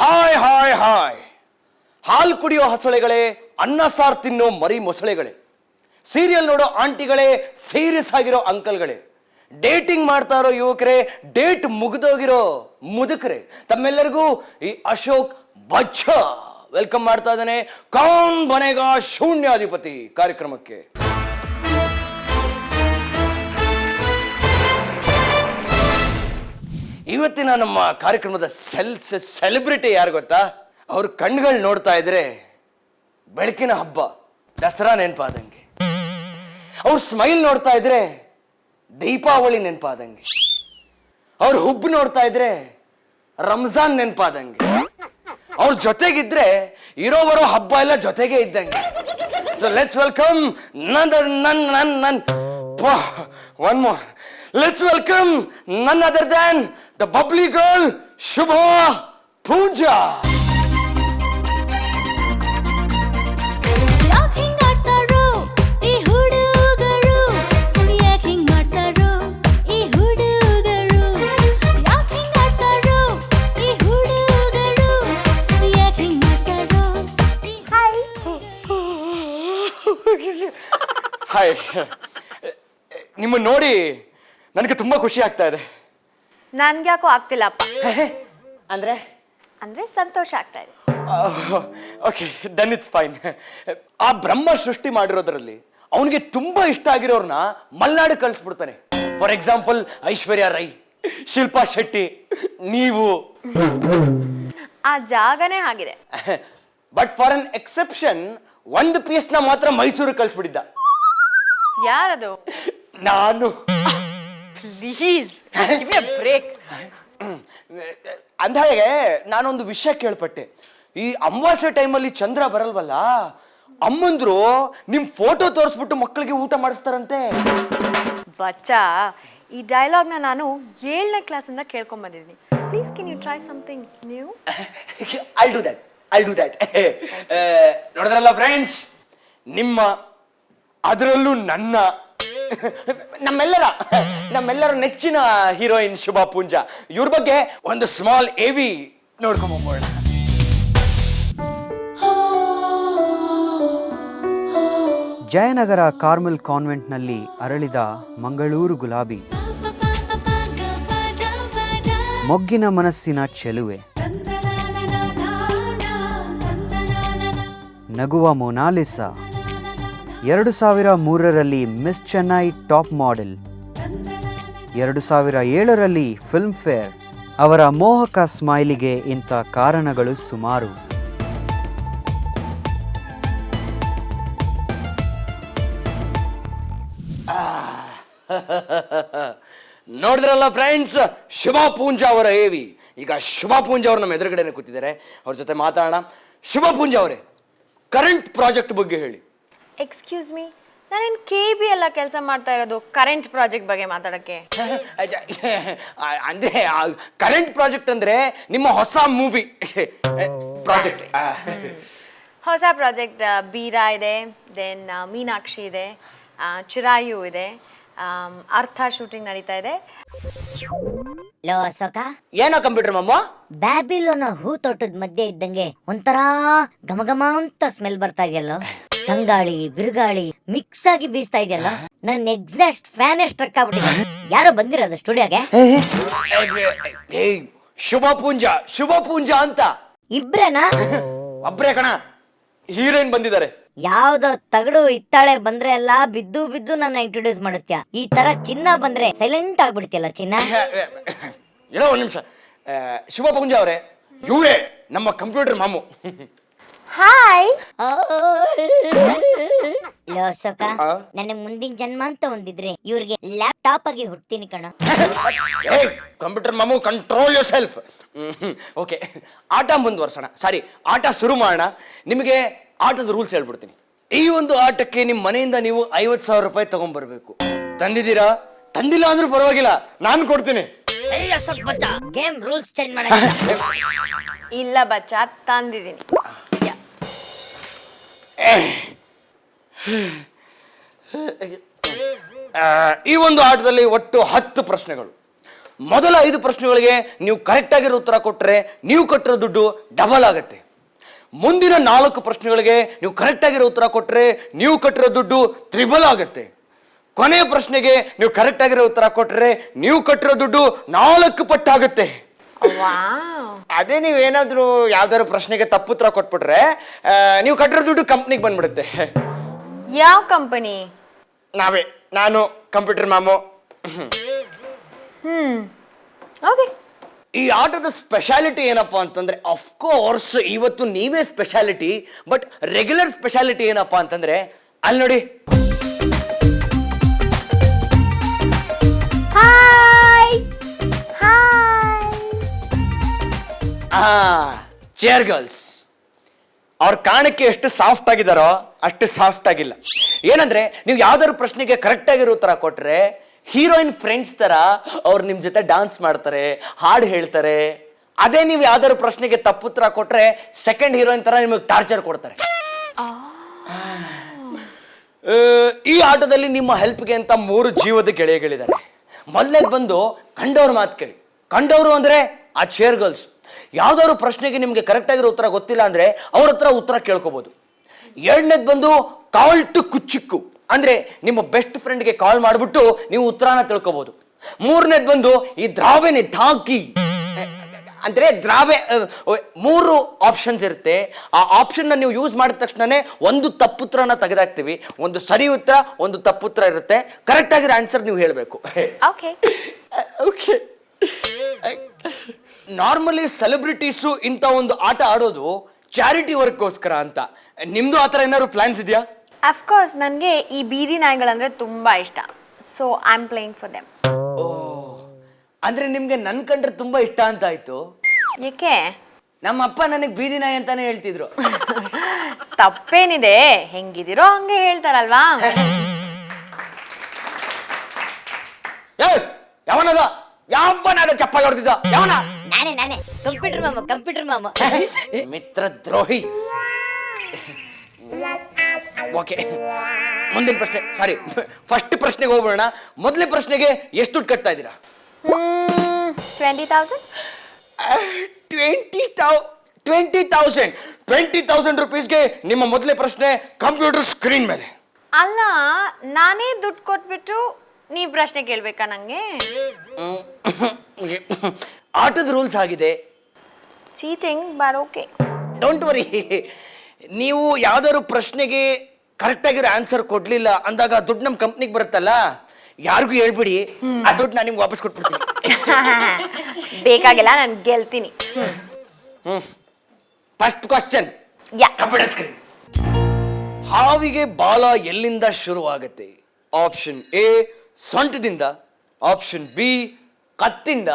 Hi hi hi, ಹಾಲು ಕುಡಿಯೋ ಹಸಳೆಗಳೇ, ಅನ್ನ ಸಾರು ತಿನ್ನೋ ಮರಿ ಮೊಸಳೆಗಳೇ, ಸೀರಿಯಲ್ ನೋಡೋ ಆಂಟಿಗಳೇ, ಸೀರಿಯಸ್ ಆಗಿರೋ ಅಂಕಲ್ಗಳೇ, ಡೇಟಿಂಗ್ ಮಾಡ್ತಾ ಇರೋ ಯುವಕರೇ, ಡೇಟ್ ಮುಗಿದೋಗಿರೋ ಮುದುಕರೇ, ತಮ್ಮೆಲ್ಲರಿಗೂ ಈ ಅಶೋಕ್ ಬಚ್ಚ ವೆಲ್ಕಮ್ ಮಾಡ್ತಾ ಇದ್ದಾನೆ ಕೌನ್ ಬನೇಗಾ ಶೂನ್ಯಾಧಿಪತಿ ಕಾರ್ಯಕ್ರಮಕ್ಕೆ. ಇವತ್ತಿನ ನಮ್ಮ ಕಾರ್ಯಕ್ರಮದ ಸೆಲೆಬ್ರಿಟಿ ಯಾರು ಗೊತ್ತಾ? ಅವ್ರ ಕಣ್ಗಳು ನೋಡ್ತಾ ಇದ್ರೆ ಬೆಳಕಿನ ಹಬ್ಬ ದಸರಾ ನೆನಪಾದಂಗೆ, ಅವ್ರ ಸ್ಮೈಲ್ ನೋಡ್ತಾ ಇದ್ರೆ ದೀಪಾವಳಿ ನೆನಪಾದಂಗೆ, ಅವ್ರ ಹುಬ್ಬು ನೋಡ್ತಾ ಇದ್ರೆ ರಂಜಾನ್ ನೆನಪಾದಂಗೆ, ಅವ್ರ ಜೊತೆಗಿದ್ರೆ ಇರೋ ಬರೋ ಹಬ್ಬ ಎಲ್ಲ ಜೊತೆಗೆ ಇದ್ದಂಗೆ. So let's welcome one more, let's welcome ನನ್ other than the bubbly girl Shubha Poonja. Hi, ನಿಮ್ಮನ್ನು ನೋಡಿ ನನಗೆ ತುಂಬಾ ಖುಷಿ ಆಗ್ತಾ ಇದೆ. ನನ್ಗೆ ಯಾಕೋ ಆಗ್ತಿಲ್ಲಪ್ಪ. ಅಂದ್ರೆ ಅಂದ್ರೆ ಸಂತೋಷ ಆಗ್ತಾ ಇದೆ. Okay, then it's fine. ಆ ಬ್ರಹ್ಮ ಸೃಷ್ಟಿ ಮಾಡಿರೋದ್ರಲ್ಲಿ ಅವನಿಗೆ ತುಂಬಾ ಇಷ್ಟ ಆಗಿರೋರ್ನ ಮಲ್ನಾಡು ಕಳಿಸ್ಬಿಡ್ತಾನೆ. ಫಾರ್ ಎಕ್ಸಾಂಪಲ್ ಐಶ್ವರ್ಯ ರೈ, ಶಿಲ್ಪಾ ಶೆಟ್ಟಿ, ನೀವು. ಆ ಜಾಗನೇ ಆಗಿದೆ. ಬಟ್ ಫಾರ್ ಅನ್ ಎಕ್ಸೆಪ್ಷನ್ ಒಂದು ಪೀಸ್ನ ಮಾತ್ರ ಮೈಸೂರು ಕಳಿಸ್ಬಿಟ್ಟಿದ್ದ. ಯಾರದು? ನಾನು. Please give me a break. ಅಂದಾಗೆ ನಾನೊಂದು ವಿಷಯ ಕೇಳ್ಪಟ್ಟೆ. ಈ ಅಮಾವಾಸ್ಯೆ ಟೈಮಲ್ಲಿ ಚಂದ್ರ ಬರಲ್ವಲ್ಲ, ಅಮ್ಮಂದ್ರು ನಿಮ್ ಫೋಟೋ ತೋರಿಸ್ಬಿಟ್ಟು ಮಕ್ಕಳಿಗೆ ಊಟ ಮಾಡಿಸ್ತಾರಂತೆ. ಬಚ್ಚಾ, ಈ ಡೈಲಾಗ್ನ ನಾನು 7ನೇ ಕ್ಲಾಸಿಂದ ಕೇಳ್ಕೊಂಡ್ ಬಂದಿದ್ದೀನಿ. Please can you try something new? I'll do that. ನೋಡಿದ್ರಲ್ಲ ಫ್ರೆಂಡ್ಸ್, ನಿಮ್ಮ ಅದರಲ್ಲೂ ನಮ್ಮೆಲ್ಲರ ನೆಚ್ಚಿನ ಹೀರೋಯಿನ್ ಶುಭಾ ಪೂಂಜಾ, ಇವ್ರ ಬಗ್ಗೆ ಒಂದು ಸ್ಮಾಲ್ ಎವಿ ನೋಡ್ಕೊಂಡ್ ಹೋಗೋಣ. ಜಯನಗರ ಕಾರ್ಮೆಲ್ ಕಾನ್ವೆಂಟ್ನಲ್ಲಿ ಅರಳಿದ ಮಂಗಳೂರು ಗುಲಾಬಿ, ಮೊಗ್ಗಿನ ಮನಸ್ಸಿನ ಚೆಲುವೆ, ನಗುವ ಮೊನಾಲಿಸಾ, 2003ರಲ್ಲಿ ಮಿಸ್ ಚೆನ್ನೈ ಟಾಪ್ ಮಾಡೆಲ್, 2007ರಲ್ಲಿ ಫಿಲ್ಮ್ ಫೇರ್. ಅವರ ಮೋಹಕ ಸ್ಮೈಲಿಗೆ ಇಂಥ ಕಾರಣಗಳು ಸುಮಾರು. ನೋಡಿದ್ರಲ್ಲ ಫ್ರೆಂಡ್ಸ್, ಶುಭಾ ಪೂಂಜಾ ಅವರ ಏವಿ. ಈಗ ಶುಭಾ ಪೂಂಜಾ ಅವರು ನಮ್ಮ ಎದುರುಗಡೆನೆ ಕೂತಿದ್ದಾರೆ, ಅವ್ರ ಜೊತೆ ಮಾತಾಡೋಣ. ಶುಭಾ ಪೂಂಜಾ ಅವರೇ, ಕರೆಂಟ್ ಪ್ರಾಜೆಕ್ಟ್ ಬಗ್ಗೆ ಹೇಳಿ. ಎಕ್ಸ್ಕ್ಯೂಸ್ ಮೀ, ನಾನೇನು KB ಎಲ್ಲ ಕೆಲಸ ಮಾಡ್ತಾ ಇರೋದು ಕರೆಂಟ್ ಪ್ರಾಜೆಕ್ಟ್ ಬಗ್ಗೆ ಮಾತಾಡಕ್ಕೆ? ಅಂದ್ರೆ ಕರೆಂಟ್ ಪ್ರಾಜೆಕ್ಟ್ ಅಂದ್ರೆ ನಿಮ್ಮ ಹೊಸ ಮೂವಿ ಪ್ರಾಜೆಕ್ಟ್. ಹೊಸ ಪ್ರಾಜೆಕ್ಟ್ ಬೀರಾ ಇದೆ, ದೆನ್ ಮೀನಾಕ್ಷಿ ಇದೆ, ಚಿರಾಯು ಇದೆ, ಅರ್ಥ ಶೂಟಿಂಗ್ ನಡೀತಾ ಇದೆ. ಲೋ ಅಶೋಕ, ಏನೋ ಕಂಪ್ಯೂಟರ್ ಮಮ್ಮ? ಬ್ಯಾಬಿಲೋನ ಹೂ ತೋಟದ ಮಧ್ಯೆ ಇದ್ದಂಗೆ ಒಂಥರ ಘಮಘಮ ಅಂತ ಸ್ಮೆಲ್ ಬರ್ತಾ ಇದೆಯಲ್ಲೋ. ತಂಗಾಳಿ ಬಿರುಗಾಳಿ ಮಿಕ್ಸ್ ಆಗಿ ಬೀಸ್ತಾ ಇದೆಯಲ್ಲ. ನನ್ನ ಎಕ್ಸಾಸ್ಟ್ ಫ್ಯಾನ್ ಸ್ಟ್ರಕ್ ಆಗ್ಬಿಟ್ಟಿದೆ. ಯಾರೋ ಬಂದಿರೋದು ಸ್ಟುಡಿಯೋಗೆ? ಶುಭಾ ಪೂಂಜಾ ಅಂತ. ಇಬ್ರೇನಾ? ಒಬ್ರೇ ಕಣ, ಹೀರೋಯಿನ್ ಬಂದಿದ್ದಾರೆ. ಯಾವ್ದೋ ತಗಡು ಇತ್ತಾಳೆ ಬಂದ್ರೆ ಎಲ್ಲ ಬಿದ್ದು ಬಿದ್ದು ನನ್ನ ಇಂಟ್ರೊಡ್ಯೂಸ್ ಮಾಡಿಸ್ತೀಯ. ಈ ತರ ಚಿನ್ನ ಬಂದ್ರೆ ಸೈಲೆಂಟ್ ಆಗ್ಬಿಡ್ತಿಯಲ್ಲ ಚಿನ್ನ. ಏನೋ ಒಂದ್ ನಿಮಿಷ. ಶುಭಾ ಪೂಂಜಾ ಅವರೇ, ಇವರೇ ನಮ್ಮ ಕಂಪ್ಯೂಟರ್ ಮಾಮು. ಹಾಯ್. ಲೋ ಅಶೋಕ, ನನಗೆ ಮುಂದಿನ ಜನ್ಮ ಅಂತ ಒಂದಿದ್ರೆ ಇವ್ರಿಗೆ ಲ್ಯಾಪ್ಟಾಪ್ ಆಗಿ ಹುಡ್ತೀನಿ ಕಣ. ಕಂಪ್ಯೂಟರ್ ಮಾಮು, ಕಂಟ್ರೋಲ್ ಯೋರ್ ಸೆಲ್ಫ್. ಓಕೆ, ಆಟ ಮುಂದುವರ್ಸೋಣ. ಆಟ ಶುರು ಮಾಡೋಣ. ನಿಮಗೆ ಆಟದ ರೂಲ್ಸ್ ಹೇಳ್ಬಿಡ್ತೀನಿ. ಈ ಒಂದು ಆಟಕ್ಕೆ ನಿಮ್ಮ ಮನೆಯಿಂದ ನೀವು 50,000 ರೂಪಾಯಿ ತಗೊಂಡ್ಬರ್ಬೇಕು. ತಂದಿದ್ದೀರಾ? ತಂದಿಲ್ಲ ಅಂದ್ರೂ ಪರವಾಗಿಲ್ಲ, ನಾನು ಕೊಡ್ತೀನಿ. ಗೇಮ್ ರೂಲ್ಸ್ ಚೇಂಜ್ ಮಾಡ. ಇಲ್ಲ ಬಚ್ಚಾ, ತಂದಿದ್ದೀನಿ. ಈ ಒಂದು ಆಟದಲ್ಲಿ ಒಟ್ಟು 10 ಪ್ರಶ್ನೆಗಳು. ಮೊದಲ 5 ಪ್ರಶ್ನೆಗಳಿಗೆ ನೀವು ಕರೆಕ್ಟ್ ಆಗಿರೋ ಉತ್ತರ ಕೊಟ್ಟರೆ ನೀವು ಕಟ್ಟಿರೋ ದುಡ್ಡು ಡಬಲ್ ಆಗುತ್ತೆ. ಮುಂದಿನ 4 ಪ್ರಶ್ನೆಗಳಿಗೆ ನೀವು ಕರೆಕ್ಟ್ ಆಗಿರೋ ಉತ್ತರ ಕೊಟ್ಟರೆ ನೀವು ಕಟ್ಟಿರೋ ದುಡ್ಡು ತ್ರಿಬಲ್ ಆಗುತ್ತೆ. ಕೊನೆಯ ಪ್ರಶ್ನೆಗೆ ನೀವು ಕರೆಕ್ಟ್ ಆಗಿರೋ ಉತ್ತರ ಕೊಟ್ಟರೆ ನೀವು ಕಟ್ಟಿರೋ ದುಡ್ಡು 4 ಪಟ್ಟಾಗುತ್ತೆ. ಅದೇ ನೀವೇನಾದ್ರೂ ಯಾವ್ದಾದ್ರು ಪ್ರಶ್ನೆಗೆ ತಪ್ಪು ಉತ್ತರ ಕೊಟ್ಬಿಟ್ರೆ ನೀವು ಕಟ್ಟಿರೋ ದುಡ್ಡು ಕಂಪ್ನಿಗೆ ಬಂದ್ಬಿಡುತ್ತೆ. ಯಾವ ಕಂಪನಿ? ನಾನು ಕಂಪ್ಯೂಟರ್ ಮಾಮು. ಓಕೆ. ಈ ಆಟದ ಸ್ಪೆಷಾಲಿಟಿ ಏನಪ್ಪಾ ಅಂತಂದ್ರೆ ಅಫ್ಕೋರ್ಸ್ ಇವತ್ತು ನೀವೇ ಸ್ಪೆಷಾಲಿಟಿ, ಬಟ್ ರೆಗ್ಯುಲರ್ ಸ್ಪೆಷಾಲಿಟಿ ಏನಪ್ಪಾ ಅಂತಂದ್ರೆ ಅಲ್ಲಿ ನೋಡಿ. ಚೇರ್ ಗರ್ಲ್ಸ್ ಅವ್ರ ಕಾಣಕ್ಕೆ ಎಷ್ಟು ಸಾಫ್ಟ್ ಆಗಿದಾರೋ ಅಷ್ಟು ಸಾಫ್ಟ್ ಆಗಿಲ್ಲ. ಏನಂದ್ರೆ ನೀವು ಯಾವ್ದಾದ್ರು ಪ್ರಶ್ನೆಗೆ ಕರೆಕ್ಟ್ ಆಗಿರೋ ಉತ್ತರ ಕೊಟ್ರೆ ಹೀರೋಯಿನ್ ಫ್ರೆಂಡ್ಸ್ ತರ ಅವ್ರು ನಿಮ್ ಜೊತೆ ಡಾನ್ಸ್ ಮಾಡ್ತಾರೆ, ಹಾಡು ಹೇಳ್ತಾರೆ. ಅದೇ ನೀವು ಯಾವ್ದಾದ್ರು ಪ್ರಶ್ನೆಗೆ ತಪ್ಪು ಉತ್ತರ ಕೊಟ್ರೆ ಸೆಕೆಂಡ್ ಹೀರೋಯಿನ್ ತರ ನಿಮಗೆ ಟಾರ್ಚರ್ ಕೊಡ್ತಾರೆ. ಈ ಆಟದಲ್ಲಿ ನಿಮ್ಮ ಹೆಲ್ಪ್ಗೆ ಅಂತ 3 ಜೀವದ ಗೆಳೆಯಗಳಿದ್ದಾರೆ. ಮೊದಲನೇದು ಬಂದು ಕಂಡವ್ರ ಮಾತು ಕೇಳಿ. ಕಂಡವರು ಅಂದ್ರೆ ಆ ಚೇರ್ ಗರ್ಲ್ಸ್. ಯಾವ್ದಾದ್ರು ಪ್ರಶ್ನೆಗೆ ನಿಮ್ಗೆ ಕರೆಕ್ಟ್ ಆಗಿರೋ ಉತ್ತರ ಗೊತ್ತಿಲ್ಲ ಅಂದ್ರೆ ಅವ್ರ ಹತ್ರ ಉತ್ತರ ಕೇಳ್ಕೋಬಹುದು. ಎರಡನೇದು ಬಂದು ಕಾಲ್ ಟು ಕುಚ್ಚಿಕ್ಕು, ಅಂದ್ರೆ ನಿಮ್ಮ ಬೆಸ್ಟ್ ಫ್ರೆಂಡ್ಗೆ ಕಾಲ್ ಮಾಡ್ಬಿಟ್ಟು ನೀವು ಉತ್ತರನ ತಿಳ್ಕೋಬಹುದು. ಮೂರನೇದು ಬಂದು ಈ ದ್ರಾವೆನೆ ಧಾಕಿ, ಅಂದ್ರೆ ದ್ರಾವೆ 3 ಆಪ್ಷನ್ಸ್ ಇರುತ್ತೆ. ಆ ಆಪ್ಷನ್ ನೀವು ಯೂಸ್ ಮಾಡಿದ ತಕ್ಷಣನೇ ಒಂದು ತಪ್ಪುತ್ರನ ತೆಗೆದಾಕ್ತಿವಿ, ಒಂದು ಸರಿ ಉತ್ತರ ಒಂದು ತಪ್ಪುತ್ರ ಇರುತ್ತೆ. ಕರೆಕ್ಟ್ ಆಗಿರೋ ಆನ್ಸರ್ ನೀವು ಹೇಳಬೇಕು. ಓಕೆ. ನಾರ್ಮಲಿ ಸೆಲೆಬ್ರಿಟೀಸು ಇಂಥ ಒಂದು ಆಟ ಆಡೋದು ಚಾರಿಟಿ ವರ್ಕ್ಗೋಸ್ಕರ ಅಂತ. ನಿಮ್ದು ಆ ಥರ ಏನಾದ್ರು ಪ್ಲಾನ್ಸ್ ಇದೆಯಾ? ಅಫ್ಕೋರ್ಸ್ ನನಗೆ ಈ ಬೀದಿ ನಾಯಿಗಳಂದ್ರೆ ತುಂಬಾ ಇಷ್ಟ. So I am playing for them. ಓ, ಅಂದ್ರೆ ನಿಮ್ಗೆ ನನ್ ಕಂಡ್ರೆ ತುಂಬಾ ಇಷ್ಟ ಅಂತ ಆಯ್ತು. ಏಕೆ? ನಮ್ಮ ಅಪ್ಪ ನನಗೆ ಬೀದಿ ನಾಯಿ ಅಂತಾನೆ ಹೇಳ್ತಿದ್ರು. ತಪ್ಪೇನಿದೆ, ಹೆಂಗಿದಿರೋ ಹಂಗೆ ಹೇಳ್ತಾರಲ್ವಾ. ಯಾವನದ ಯಾವನಾದ ಚಪ್ಪಲ್ ಹೊಡೆದಿದ್ದ? ಯಾವನ? ನಾನೇ ಕಂಪ್ಯೂಟರ್ ಮಾಮ. ಮಿತ್ರ ದ್ರೋಹಿ. ಓಕೆ, ಮುಂದಿನ ಪ್ರಶ್ನೆ, ಸಾರಿ ಫಸ್ಟ್ ಪ್ರಶ್ನೆಗೆ ಹೋಗೋಣ. ಮೊದಲನೇ ಪ್ರಶ್ನೆಗೆ ಎಷ್ಟು ದುಡ್ಡು ಕಟ್ತಾ ಇದ್ದೀರಾ? 20,000 ರುಪೀಸ್ಗೆ ನಿಮ್ಮ ಮೊದಲನೇ ಪ್ರಶ್ನೆ ಕಂಪ್ಯೂಟರ್ ಸ್ಕ್ರೀನ್ ಮೇಲೆ. ಅಲ್ಲ, ನಾನೇ ದುಡ್ಡು ಕೊಟ್ಬಿಟ್ಟು ನೀವ್ ಪ್ರಶ್ನೆ ಕೇಳ್ಬೇಕಾ ನಂಗೆ? ಆಟದ ರೂಲ್ಸ್ ಆಗಿದೆ. Cheating, but okay. Don't worry. ನೀವು ಯಾವ್ದಾದ್ರು ಪ್ರಶ್ನೆಗೆ ಕರೆಕ್ಟ್ ಆಗಿರೋ ಆನ್ಸರ್ ಕೊಡ್ಲಿಲ್ಲ ಅಂದಾಗ ದುಡ್ಡು ನಮ್ಮ ಕಂಪ್ನಿಗೆ ಬರುತ್ತಲ್ಲ, ಯಾರಿಗೂ ಹೇಳ್ಬಿಡಿ, ಆ ದುಡ್ಡು ನಾನು ನಿಮ್ಗೆ ವಾಪಸ್ ಕೊಟ್ಬಿಡ್ತೀನಿ. ಬೇಕಾಗಿಲ್ಲ, ನಾನು ಗೆಲ್ತೀನಿ. First question, computer screen. ಹಾವಿಗೆ ಬಾಲ ಎಲ್ಲಿಂದ ಶುರುವಾಗುತ್ತೆ? ಆಪ್ಷನ್ ಎ ಸೊಂಟದಿಂದ, ಆಪ್ಷನ್ ಬಿ ಕತ್ತಿಂದ,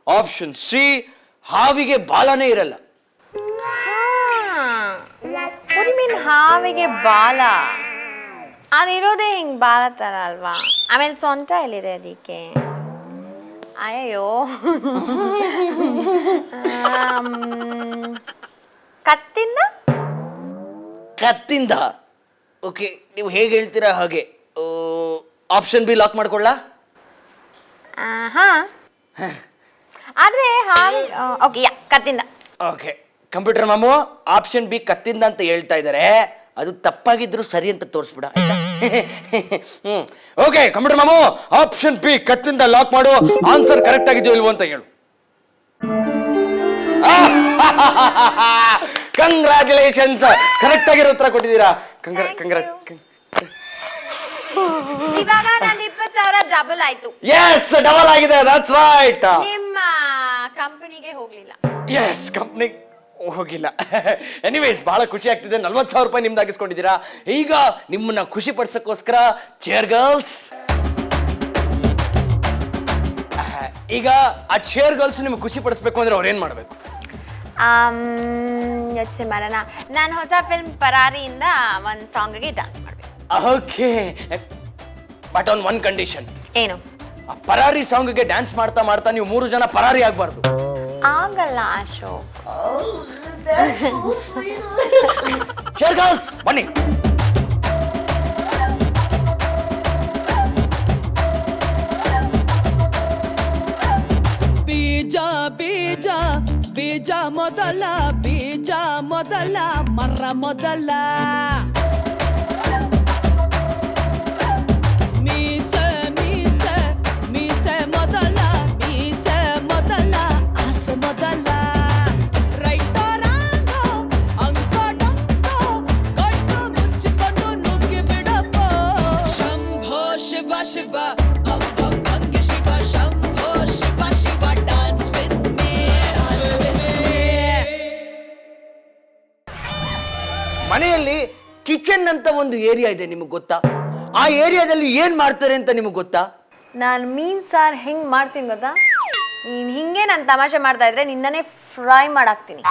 ಆಪ್ಷನ್ ಸಿ ಹಾವಿಗೆ ಬಾಲನೇ ಇರಲ್ಲ. ಹಾವಿಗೆ ಬಾಲ ಅದಿರೋದೇ ಹಿಂಗ್ ಬಾಲ ತರ ಅಲ್ವಾ? ಆಮೇಲೆ ಸೊಂಟ ಎಲ್ಲಿದೆ ಅದಕ್ಕೆ? ಅಯ್ಯೋ. ಕತ್ತಿಂದ. ಓಕೆ, ನೀವು ಹೇಗೆ ಹೇಳ್ತೀರಾ ಹಾಗೆ. ಆಪ್ಷನ್ ಬಿ ಲಾಕ್ ಮಾಡ್ಕೊಳ್ಳ? ಆದ್ರೆ ಓಕೆ, ಕತ್ತಿಂದ. ಓಕೆ, ಕಂಪ್ಯೂಟರ್ ಮಾಮು ಆಪ್ಷನ್ ಬಿ ಕತ್ತಿಂದ ಅಂತ ಹೇಳ್ತಾ ಇದ್ದಾರೆ. ಅದು ತಪ್ಪಾಗಿದ್ರು ಸರಿ ಅಂತ ತೋರಿಸ್ಬಿಡ. ಓಕೆ ಕಂಪ್ಯೂಟರ್ ಮಾಮು, ಆಪ್ಷನ್ ಬಿ ಕತ್ತಿಂದ ಲಾಕ್ ಮಾಡು. ಆನ್ಸರ್ ಕರೆಕ್ಟ್ ಆಗಿದೆಯೋ ಇಲ್ವೋ ಅಂತ ಹೇಳು. ಕಂಗ್ರಾಚುಲೇಷನ್ಸ್, ಕರೆಕ್ಟ್ ಆಗಿರೋ ಉತ್ತರ ಕೊಟ್ಟಿದ್ದೀರಾ. ಇವಾಗ ನನ್ನ 20,000 ಡಬಲ್ ಆಯ್ತು. ಎಸ್, ಡಬಲ್ ಆಗಿದೆ. That's right. ನಿಮ್ಮ ಕಂಪನಿಗೆ ಹೋಗ್ಲಿಲ್ಲ. ಎಸ್, ಕಂಪ್ನಿ ಹೋಗಿಲ್ಲ. ಎನಿವೇಸ್, ಬಹಳ ಖುಷಿ ಆಗ್ತಿದೆ. 40,000 ರೂಪಾಯಿ ನಿಮ್ದು ಆಗಿಸ್ಕೊಂಡಿದ್ದೀರಾ. ಈಗ ನಿಮ್ಮನ್ನ ಖುಷಿ ಪಡಿಸಕ್ಕೋಸ್ಕರ ಚೇರ್ ಗರ್ಲ್ಸ್, ಈಗ ಆ ಚೇರ್ ಗರ್ಲ್ಸ್ ನಿಮ್ಗೆ ಖುಷಿ ಪಡಿಸ್ಬೇಕು ಅಂದ್ರೆ ಅವ್ರೇನ್ ಮಾಡ್ಬೇಕು? ಯೋಚನೆ ಮಾಡೋಣ. ನಾನು ಹೊಸ ಫಿಲ್ಮ್ ಪರಾರಿಯಿಂದ ಒಂದು ಸಾಂಗ್ಗೆ ಡ್ಯಾನ್ಸ್ ಮಾಡ್ಬೇಕು. Okay, but on one condition. ಏನು? ಆ ಪರಾರಿ ಸಾಂಗ್ಗೆ ಡ್ಯಾನ್ಸ್ ಮಾಡ್ತಾ ಮಾಡ್ತಾ ನೀವು 3 ಜನ ಪರಾರಿ ಆಗ್ಬಾರ್ದು. ಆಗಲ್ಲ ಅಶೋಕ್. ಚೇರ್ ಗರ್ಲ್ಸ್ ಬನ್ನಿ. ಬೀಜ ಬೀಜ ಬೀಜ ಮೊದಲ ಬೀಜ ಮೊದಲ ಮರ ಮೊದಲ ಮೀಸೆ ಮೀಸೆ ಮೀಸೆ ಮೊದಲ ಮೀಸೆ ಮೊದಲ ಆಸೆ ಮೊದಲ ರೈಟೋ ರಾಂಗೋ ಅಂಕೋ ಡೊಂಕೋ ಕಣ್ಣು ಮುಚ್ಚಿಕೊಂಡು ನುಗ್ಗಿ ಬಿಡಪ್ಪ ಶಂಭೋ ಶಿವ ಶಿವ ಭಂ ಭಂ ಭಂಗಿ Shiva Shambho Shiva Shiva dance with me ಮನೆಯಲ್ಲಿ ಕಿಚನ್ ಅಂತ ಒಂದು ಏರಿಯಾ ಇದೆ, ನಿಮಗೆ ಗೊತ್ತಾ? ಆ ಏರಿಯಾದಲ್ಲಿ ಏನ್ ಮಾಡ್ತಾರೆ ಅಂತ ನಿಮಗೆ ಗೊತ್ತಾ? ನಾನು ಮೀನ್ ಸಾರ್ ಹೆಂಗ್ ಮಾಡ್ತೀನಿ ಗೊತ್ತಾ? ನೀನ್ ಹಿಂಗೆ ನಾನು ತಮಾಷೆ ಮಾಡ್ತಾ ಇದ್ರೆ ನಿನ್ನನೇ ಫ್ರೈ ಮಾಡಾಕ್ತೀನಿ.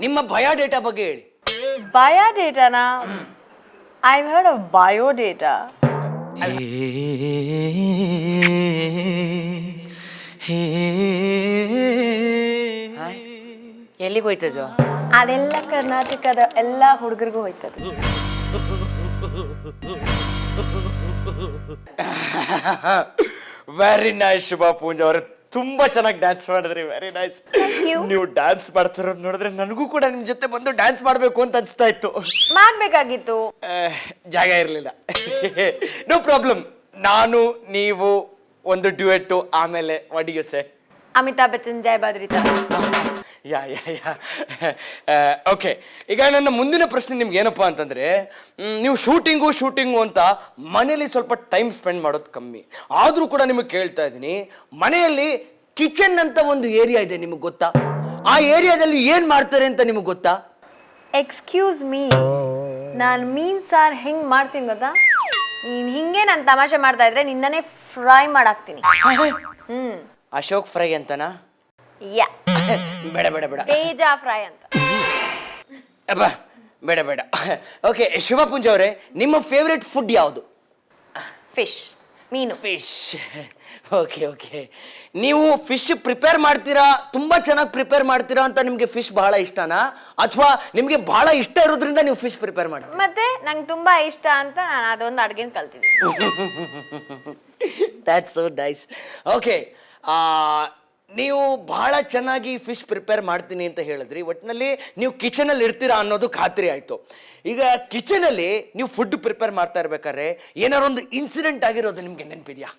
ನಿಮ್ಮ ಬಯೋಡೇಟಾ ಬಗ್ಗೆ ಹೇಳಿ. ಬಯೋಡೇಟಾನಾ? I heard of biodata. ಎಲ್ಲಿಗೆ ಹೋಯ್ತದ? ಅದೆಲ್ಲ ಕರ್ನಾಟಕದ ಎಲ್ಲ ಹುಡುಗರಿಗೂ ಹೋಯ್ತದೆ. ವೆರಿ ನೈಸ್ ಶುಭಾ ಪೂಂಜಾ ಅವರೇ, ತುಂಬಾ ಚೆನ್ನಾಗಿ ಡ್ಯಾನ್ಸ್ ಮಾಡಿದ್ರಿ. Very nice. you. ನೀವು ಡ್ಯಾನ್ಸ್ ಮಾಡ್ತಿರೋದು ನೋಡಿದ್ರೆ ನನಗೂ ಕೂಡ ನಿಮ್ ಜೊತೆ ಬಂದು ಡ್ಯಾನ್ಸ್ ಮಾಡ್ಬೇಕು ಅಂತ ಅನ್ಸ್ತಾ ಇತ್ತು. ಮಾಡ್ಬೇಕಾಗಿತ್ತು, ಜಾಗ ಇರಲಿಲ್ಲ. No problem. ನಾನು ನೀವು ಒಂದು ಡ್ಯೂಯೆಟ್, ಆಮೇಲೆ ಒಡಿಯುಸೆ ಅಮಿತಾಬ್ ಬಚ್ಚನ್ ಜಯ ಬಾದ್ರಿ ತರ. ಯಾ ಯಾ ಯಾ ಓಕೆ. ಈಗ ನನ್ನ ಮುಂದಿನ ಪ್ರಶ್ನೆ ನಿಮ್ಗೆ ಏನಪ್ಪಾ ಅಂತಂದ್ರೆ, ನೀವು ಶೂಟಿಂಗು ಅಂತ ಮನೆಯಲ್ಲಿ ಸ್ವಲ್ಪ ಟೈಮ್ ಸ್ಪೆಂಡ್ ಮಾಡೋದು ಕಮ್ಮಿ, ಆದರೂ ಕೂಡ ನಿಮಗೆ ಕೇಳ್ತಾ ಇದ್ದೀನಿ, ಮನೆಯಲ್ಲಿ ಕಿಚನ್ ಅಂತ ಒಂದು ಏರಿಯಾ ಇದೆ, ನಿಮಗೆ ಗೊತ್ತಾ? ಆ ಏರಿಯಾದಲ್ಲಿ ಏನ್ ಮಾಡ್ತಾರೆ ಅಂತ ನಿಮಗೆ ಗೊತ್ತಾ? ಎಕ್ಸ್ಕ್ಯೂಸ್ ಮೀ, ನಾನು ಮೀನ್ ಸಾರ್ ಹೆಂಗ್ ಮಾಡ್ತೀನಿ ಗೊತ್ತಾ? ನೀನ್ ಹಿಂಗೆ ನಾನು ತಮಾಷೆ ಮಾಡ್ತಾ ಇದ್ರೆ ನಿನ್ನನೇ ಫ್ರೈ ಮಾಡಾಕ್ತೀನಿ. ಅಶೋಕ್ ಫ್ರೈ ಅಂತನಾ? ಯಾ, ಬೇಡ ಬೇಡ ಬೇಡ, ಬೇಜಾ ಫ್ರೈ ಅಂತ. ಅಬ್ಬ ಬೇಡ ಬೇಡ. ಓಕೆ ಶುಭಾ ಪೂಂಜಾ ಅವರೇ, ನಿಮ್ಮ ಫೇವ್ರೆಟ್ ಫುಡ್ ಯಾವುದು? ಫಿಶ್, ಮೀನು. ಫಿಶ್. Okay okay. ನೀವು ಫಿಶ್ ಪ್ರಿಪೇರ್ ಮಾಡ್ತೀರಾ, ತುಂಬಾ ಚೆನ್ನಾಗಿ ಪ್ರಿಪೇರ್ ಮಾಡ್ತೀರಾ ಅಂತ ನಿಮಗೆ ಫಿಶ್ ಬಹಳ ಇಷ್ಟನಾ, ಅಥವಾ ನಿಮಗೆ ಬಹಳ ಇಷ್ಟ ಇರೋದ್ರಿಂದ ನೀವು ಫಿಶ್ ಪ್ರಿಪೇರ್ ಮಾಡ್ತೀರಾ? ಮತ್ತೆ ನಂಗೆ ತುಂಬಾ ಇಷ್ಟ ಅಂತ ನಾನು ಅದೊಂದು ಅಡ್ಗೆನ ಕಲ್ತಿದ್ದೀನಿ. That's so nice. ಓಕೆ, ನೀವು ಬಹಳ ಚೆನ್ನಾಗಿ ಫಿಶ್ ಪ್ರಿಪೇರ್ ಮಾಡ್ತೀನಿ ಅಂತ ಹೇಳಿದ್ರಿ. ಒಟ್ಟಿನಲ್ಲಿ ನೀವು ಕಿಚನಲ್ಲಿ ಇರ್ತೀರಾ ಅನ್ನೋದು ಖಾತ್ರಿ ಆಯಿತು. ಈಗ ಕಿಚನಲ್ಲಿ ನೀವು ಫುಡ್ ಪ್ರಿಪೇರ್ ಮಾಡ್ತಾ ಇರ್ಬೇಕಾದ್ರೆ ಏನಾರು ಒಂದು ಇನ್ಸಿಡೆಂಟ್ ಆಗಿರೋದು ನಿಮಗೆ ನೆನಪಿದೆಯಾ?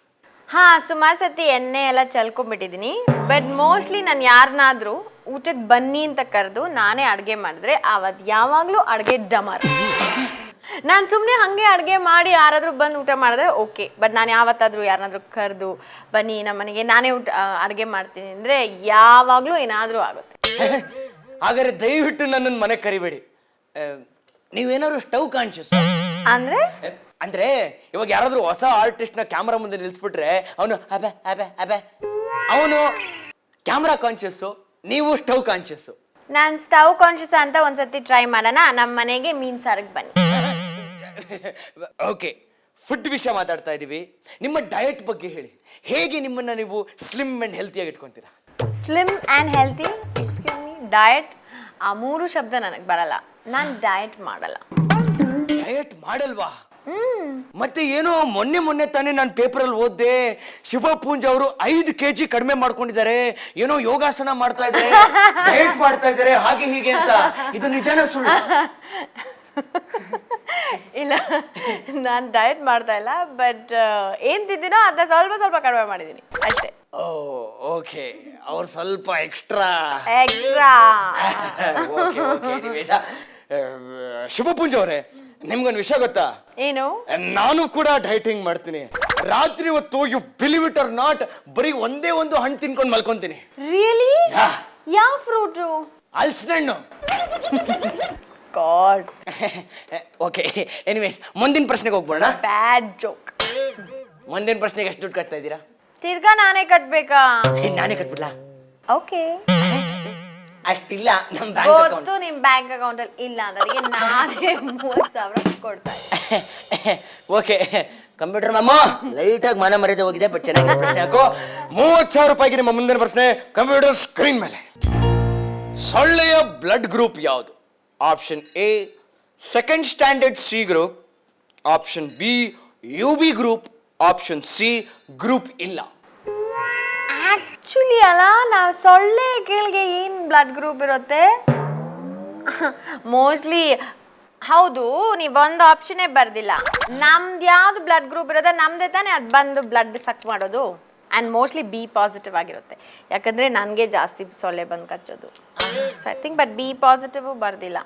ಹಾ, ಸುಮಾರು ಸತಿ ಎಣ್ಣೆ ಎಲ್ಲ ಚಲ್ಕೊಂಡ್ಬಿಟ್ಟಿದ್ದೀನಿ. ಬಟ್ ಮೋಸ್ಟ್ಲಿ ನಾನು ಯಾರನ್ನಾದ್ರೂ ಊಟಕ್ಕೆ ಬನ್ನಿ ಅಂತ ಕರೆದು ನಾನೇ ಅಡುಗೆ ಮಾಡಿದ್ರೆ ಅವತ್ತು ಯಾವಾಗಲೂ ಅಡುಗೆ ಡಮಾರ್. ನಾನು ಸುಮ್ಮನೆ ಹಾಗೆ ಅಡುಗೆ ಮಾಡಿ ಯಾರಾದರೂ ಬಂದು ಊಟ ಮಾಡಿದ್ರೆ ಓಕೆ, ಬಟ್ ನಾನು ಯಾವತ್ತಾದರೂ ಯಾರನ್ನಾದ್ರೂ ಕರೆದು ಬನ್ನಿ ನಮ್ಮ ಮನೆಗೆ ನಾನೇ ಅಡುಗೆ ಮಾಡ್ತೀನಿ ಅಂದರೆ ಯಾವಾಗಲೂ ಏನಾದರೂ ಆಗುತ್ತೆ. ಹಾಗಾದ್ರೆ ದಯವಿಟ್ಟು ನನ್ನನ್ನು ಮನೆಗೆ ಕರಿಬೇಡಿ. ನೀವೇನಾದ್ರು ಸ್ಟವ್ ಕಾನ್ಶಿಯಸ್ ಅಂದರೆ ಅಂದ್ರೆ ಇವಾಗ ಯಾರಾದ್ರೂ ಹೊಸ ಆರ್ಟಿಸ್ಟ್ನ ಕ್ಯಾಮ್ರಾ ಮುಂದೆ ನಿಲ್ಸ್ಬಿಟ್ರೆ ಅವನು ಅಬೆ ಅಬೆ ಅಬೆ, ಅವನು ಕ್ಯಾಮ್ರಾ ಕಾನ್ಶಿಯಸ್ಸು, ನೀವು ಸ್ಟವ್ ಕಾನ್ಶಿಯಸ್ಸು. ನಾನು ಸ್ಟವ್ ಕಾನ್ಶಿಯಸ್ ಅಂತ ಒಂದ್ಸತಿ ಟ್ರೈ ಮಾಡೋಣ. ನಮ್ಮ ಮನೆಗೆ ಮೀನ್ ಸಾರಿಗೆ ಬನ್ನಿ. ಓಕೆ, ಫುಡ್ ವಿಷಯ ಮಾತಾಡ್ತಾ ಇದ್ದೀವಿ. ನಿಮ್ಮ ಡಯಟ್ ಬಗ್ಗೆ ಹೇಳಿ. ಹೇಗೆ ನಿಮ್ಮನ್ನ ನೀವು ಸ್ಲಿಮ್ ಅಂಡ್ ಹೆಲ್ತಿಯಾಗಿ ಇಟ್ಕೊಂತೀರಾ? Slim and healthy, excuse me, diet, ಆ ಮೂರು ಶಬ್ದ ನನಗೆ ಬರಲ್ಲ. ನಾನು ಡಯಟ್ ಮಾಡಲ್ಲ. ಡಯಟ್ ಮಾಡಲ್ವಾ? ಮತ್ತೆ ಏನೋ ಮೊನ್ನೆ ತಾನೇ ನಾನು ಪೇಪರಲ್ಲಿ ಓದ್ದೆ, ಶುಭಾ ಪೂಂಜಾ ಅವರು 5 kg ಕಡಿಮೆ ಮಾಡ್ಕೊಂಡಿದ್ದಾರೆ, ಏನೋ ಯೋಗಾಸನ ಮಾಡ್ತಾ ಇದ್ದಾರೆ, ಡಯಟ್ ಮಾಡ್ತಾ ಇದ್ದಾರೆ, ಹಾಗೆ ಹೀಗೆ ಅಂತ. ಇದು ನಿಜಾನ ಸುಳ್ಳು? ಇಲ್ಲ, ನಾನು ಡಯಟ್ ಮಾಡ್ತಾ ಇಲ್ಲ. ಬಟ್ ಏನ್ ತಿಂದಿನೋ ಅದನ್ನ ಸ್ವಲ್ಪ ಸ್ವಲ್ಪ ಕಡಿಮೆ ಮಾಡಿದ್ದೀನಿ ಅಷ್ಟೇ. ಓ ಓಕೆ, ಅವ್ರು ಸ್ವಲ್ಪ extra. Okay okay. Shubha Poonja ಅವರೇ, ನಿಮ್ಗೊಂದು ವಿಷಯ ಗೊತ್ತಾ? ಏನು? ನಾನು ಕೂಡ ಡೈಟಿಂಗ್ ಮಾಡ್ತೀನಿ. ರಾತ್ರಿ ಹೊತ್ತು you believe it or not, ಬರೀ ಒಂದೇ ಒಂದು ಹಣ್ಣು ತಿನ್ಕೊಂಡು ಮಲ್ಕೊಂತೀನಿ. ರಿಯಲಿ? ಯಾವ ಫ್ರೂಟು? ಹಲಸಿನಣ್ಣು. ಗಾಡ್. ಓಕೆ, ಎನಿವೇಸ್ ಮುಂದಿನ ಪ್ರಶ್ನೆಗೆ ಹೋಗ್ಬೋಣ. ಬ್ಯಾಡ್ ಜೋಕ್. ಮುಂದಿನ ಪ್ರಶ್ನೆಗೆ ಎಷ್ಟು ದುಡ್ಡು ಕಟ್ತಾ ಇದ್ದೀರಾ? ತಿರ್ಗಾ ನಾನೇ ಕಟ್ಬೇಕಾ? ನಾನೇ ಕಟ್ಬಿಡ್ಲಾ? ಓಕೆ. ಅಷ್ಟಿಲ್ಲ ನಮ್ಮ ಬ್ಯಾಂಕ್ ಅಕೌಂಟ್. ಗೊತ್ತು ನಿಮ್ ಬ್ಯಾಂಕ್ ಅಕೌಂಟ್ ಅಲ್ಲಿ ಇಲ್ಲ ಅಂದ್ರೆ ನಾನೇ 30,000 ಕೊಡ್ತಾ ಇದ್ದೆ. ಓಕೆ, ಕಂಪ್ಯೂಟರ್ ಮ್ಯಾಮ್ ಲೈಟಾಗಿ ಮನ ಮರ್ಯಾದೆ ಹೋಗಿದೆ, ಬಟ್ ಚೆನ್ನಾಗಿದೆ ಪ್ರಶ್ನೆ. ಹಾಕು. 30,000 ರೂಪಾಯಿಗೆ ನಿಮ್ಮ ಮುಂದಿನ ಪ್ರಶ್ನೆ ಕಂಪ್ಯೂಟರ್ ಸ್ಕ್ರೀನ್ ಮೇಲೆ. ಸೊಳ್ಳೆಯ ಬ್ಲಡ್ ಗ್ರೂಪ್ ಯಾವುದು? Option A second standard C group, option B UB group, option C group ಇಲ್ಲ. ಆಕ್ಚುಲಿ ಅಲ್ಲ, ನಾವು ಸೊಳ್ಳೆಗಳಿಗೆ ಏನು ಬ್ಲಡ್ ಗ್ರೂಪ್ ಇರುತ್ತೆ? ಮೋಸ್ಟ್ಲಿ ಹೌದು, ನೀವು ಒಂದು ಆಪ್ಷನ್ನೇ ಬರ್ದಿಲ್ಲ. ನಮ್ದು ಯಾವ್ದು ಬ್ಲಡ್ ಗ್ರೂಪ್ ಇರೋದ ನಮ್ದೇ ತಾನೇ ಅದು ಬಂದು ಬ್ಲಡ್ ಸಕ್ ಮಾಡೋದು. ಆ್ಯಂಡ್ ಮೋಸ್ಟ್ಲಿ ಬಿ ಪಾಸಿಟಿವ್ ಆಗಿರುತ್ತೆ, ಯಾಕಂದರೆ ನನಗೆ ಜಾಸ್ತಿ ಸೊಳ್ಳೆ ಬಂದು ಕಚ್ಚೋದು. So I think but be positive ಬರ್ದಿಲ್ಲ.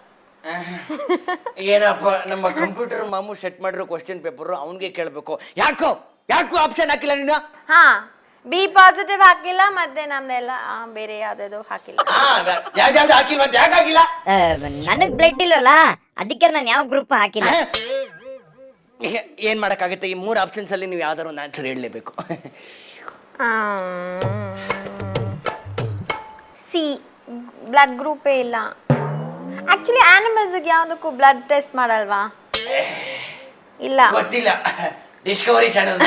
ಏನಪ್ಪ ನಮ್ಮ ಕಂಪ್ಯೂಟರ್ ಮಾಮು ಸೆಟ್ ಮಾಡಿರೋ ಕ್ವಶನ್ ಪೇಪರು ಅವನಿಗೆ ಕೇಳಬೇಕು. ಯಾಕೋ ಆಪ್ಷನ್ ಹಾಕಿಲ್ಲ ನೀನು? ಹಾಂ, ಬಿ ಪಾಸಿಟಿವ್ ಹಾಕಿಲ್ಲ, ಮತ್ತೆ ನಮ್ದೆಲ್ಲ ಬೇರೆ ಯಾವುದಾದ್ರು ಹಾಕಿಲ್ಲ. ಯಾವ್ದು ಹಾಕಿಲ್ವ? ಯಾಕೆ ಹಾಕಿಲ್ಲ? ನನಗ್ ಬ್ಲಡ್ ಇಲ್ಲಲ್ಲ, ಅದಕ್ಕೆ ನಾನು ಯಾವ ಗ್ರೂಪ್ ಹಾಕಿಲ್ಲ. ಏನ್ ಮಾಡಕ್ಕಾಗುತ್ತೆ? ಈ 3 ಆಪ್ಷನ್ಸ್ ಅಲ್ಲಿ ನೀವು ಯಾವ್ದಾರು ಒಂದು ಆನ್ಸರ್ ಹೇಳಲೇಬೇಕು. ಸಿ, ಬ್ಲಡ್ ಗ್ರೂಪೇ ಇಲ್ಲ. ಆಕ್ಚುಲಿ ಆನಿಮಲ್ಸ್ಗೆ ಯಾವುದಕ್ಕೂ ಬ್ಲಡ್ ಟೆಸ್ಟ್ ಮಾಡಲ್ವಾ? ಇಲ್ಲ, ಗೊತ್ತಿಲ್ಲ. ಡಿಸ್ಕವರಿ ಚಾನೆಲ್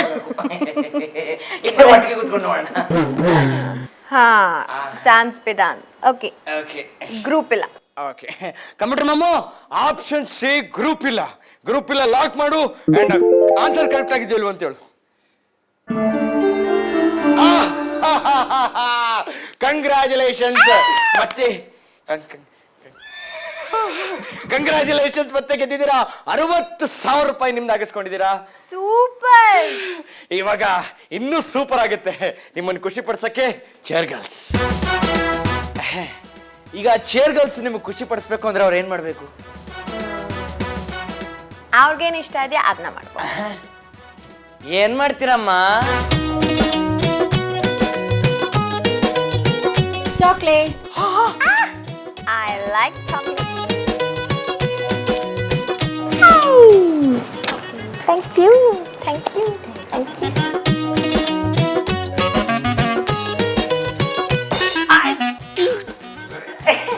ಒಟ್ಟಿಗೆ ಕೂತ್ಕೊಂಡು ನೋಡೋಣ. ಹಾ, ಚಾನ್ಸ್ ಪೆ ಡಾನ್ಸ್. ಓಕೆ, ಗ್ರೂಪ್ ಇಲ್ಲ. ಓಕೆ ಕಂಪ್ಯೂಟರ್ ಮಾಮು, ಆಪ್ಷನ್ ಸಿ ಗ್ರೂಪ್ ಇಲ್ಲ ಲಾಕ್ ಮಾಡು ಅಂಡ್ ಆನ್ಸರ್ ಕರೆಕ್ಟ್ ಆಗಿದೆಯಲ್ವ ಅಂತ ಹೇಳು. ಕಂಗ್ರಾಚುಲೇಷನ್ಸ್. ಮತ್ತೆ ಕಂಗ್ರಾಚುಲೇಷನ್ಸ್, ಮತ್ತೆ ಗೆದ್ದಿದ್ದೀರಾ. 60,000 ರೂಪಾಯಿ ನಿಮ್ದು ಆಗಿಸ್ಕೊಂಡಿದ್ದೀರಾ. ಸೂಪರ್. ಇವಾಗ ಇನ್ನೂ ಸೂಪರ್ ಆಗುತ್ತೆ ನಿಮ್ಮನ್ನು ಖುಷಿ ಪಡಿಸಕ್ಕೆ ಚೇರ್ ಗರ್ಲ್ಸ್. ಈಗ ಚೇರ್ ಗರ್ಲ್ಸ್ ನಿಮಗೆ ಖುಷಿ ಪಡಿಸ್ಬೇಕು ಅಂದ್ರೆ ಅವ್ರು ಏನ್ ಮಾಡ್ಬೇಕು? ಅವ್ರಿಗೇನು ಇಷ್ಟ ಇದೆಯಾ ಅದನ್ನ ಮಾಡ್ಬೋದು. ಏನ್ ಮಾಡ್ತೀರಮ್ಮ? Chocolate. I like chocolate. Thank you.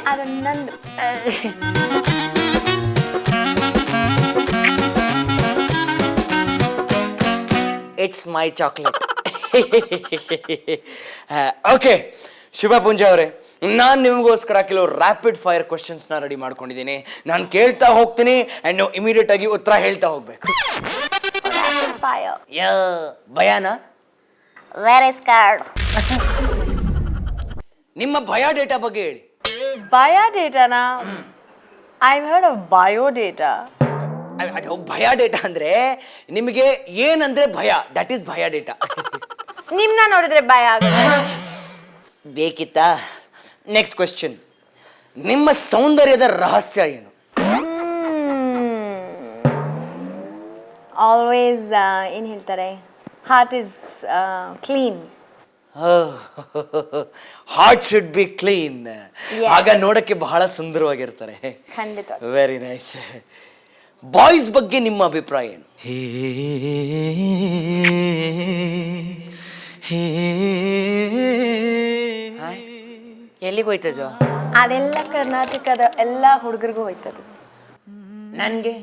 ಅದು ನಂದು. It's my chocolate. Okay Shubha Poonja ಅವರೇ, ನಾನು ನಿಮಗೋಸ್ಕರ ಕೆಲವು ರ್ಯಾಪಿಡ್ ಫೈರ್ ಕ್ವಶನ್ಸ್ನ ರೆಡಿ ಮಾಡ್ಕೊಂಡಿದ್ದೀನಿ. ನಾನು ಕೇಳ್ತಾ ಹೋಗ್ತೀನಿ ಆ್ಯಂಡ್ ನೀವು ಇಮಿಡಿಯೇಟ್ ಆಗಿ ಉತ್ತರ ಹೇಳ್ತಾ ಹೋಗ್ಬೇಕು. ಭಯಾನ? Where is card? ನಿಮ್ಮ ಬಯೋಡೇಟಾ ಬಗ್ಗೆ ಹೇಳಿ. ಬಯೋಡೇಟಾನಾ? I heard of biodata. ಅದು ಬಯೋಡೇಟಾ ಅಂದ್ರೆ ನಿಮಗೆ ಏನಂದ್ರೆ ಭಯ, ದಟ್ ಈಸ್ ಬಯೋಡೇಟಾ. ನಿಮ್ನ ನೋಡಿದ್ರೆ ಭಯ ಆಗುತ್ತೆ. ಬೇಕಿತ್ತಾ? ನೆಕ್ಸ್ಟ್ ಕ್ವೆಶ್ಚನ್, ನಿಮ್ಮ ಸೌಂದರ್ಯದ ರಹಸ್ಯ ಏನು? ಆಲ್ವೇಸ್ ಏನು ಹೇಳ್ತಾರೆ, heart is clean. Heart should be clean. ಆಗ ನೋಡಕ್ಕೆ ಬಹಳ ಸುಂದರವಾಗಿರ್ತಾರೆ. ಖಂಡಿತ. Very nice. ಬಾಯ್ಸ್ ಬಗ್ಗೆ ನಿಮ್ಮ ಅಭಿಪ್ರಾಯ ಏನು? ಎಲ್ಲಿಗೆ ಹೋಯ್ತದ? ಅದೆಲ್ಲ ಕರ್ನಾಟಕದ ಎಲ್ಲ ಹುಡುಗರಿಗೂ ಹೋಯ್ತದೆ. ನನ್ಗೆ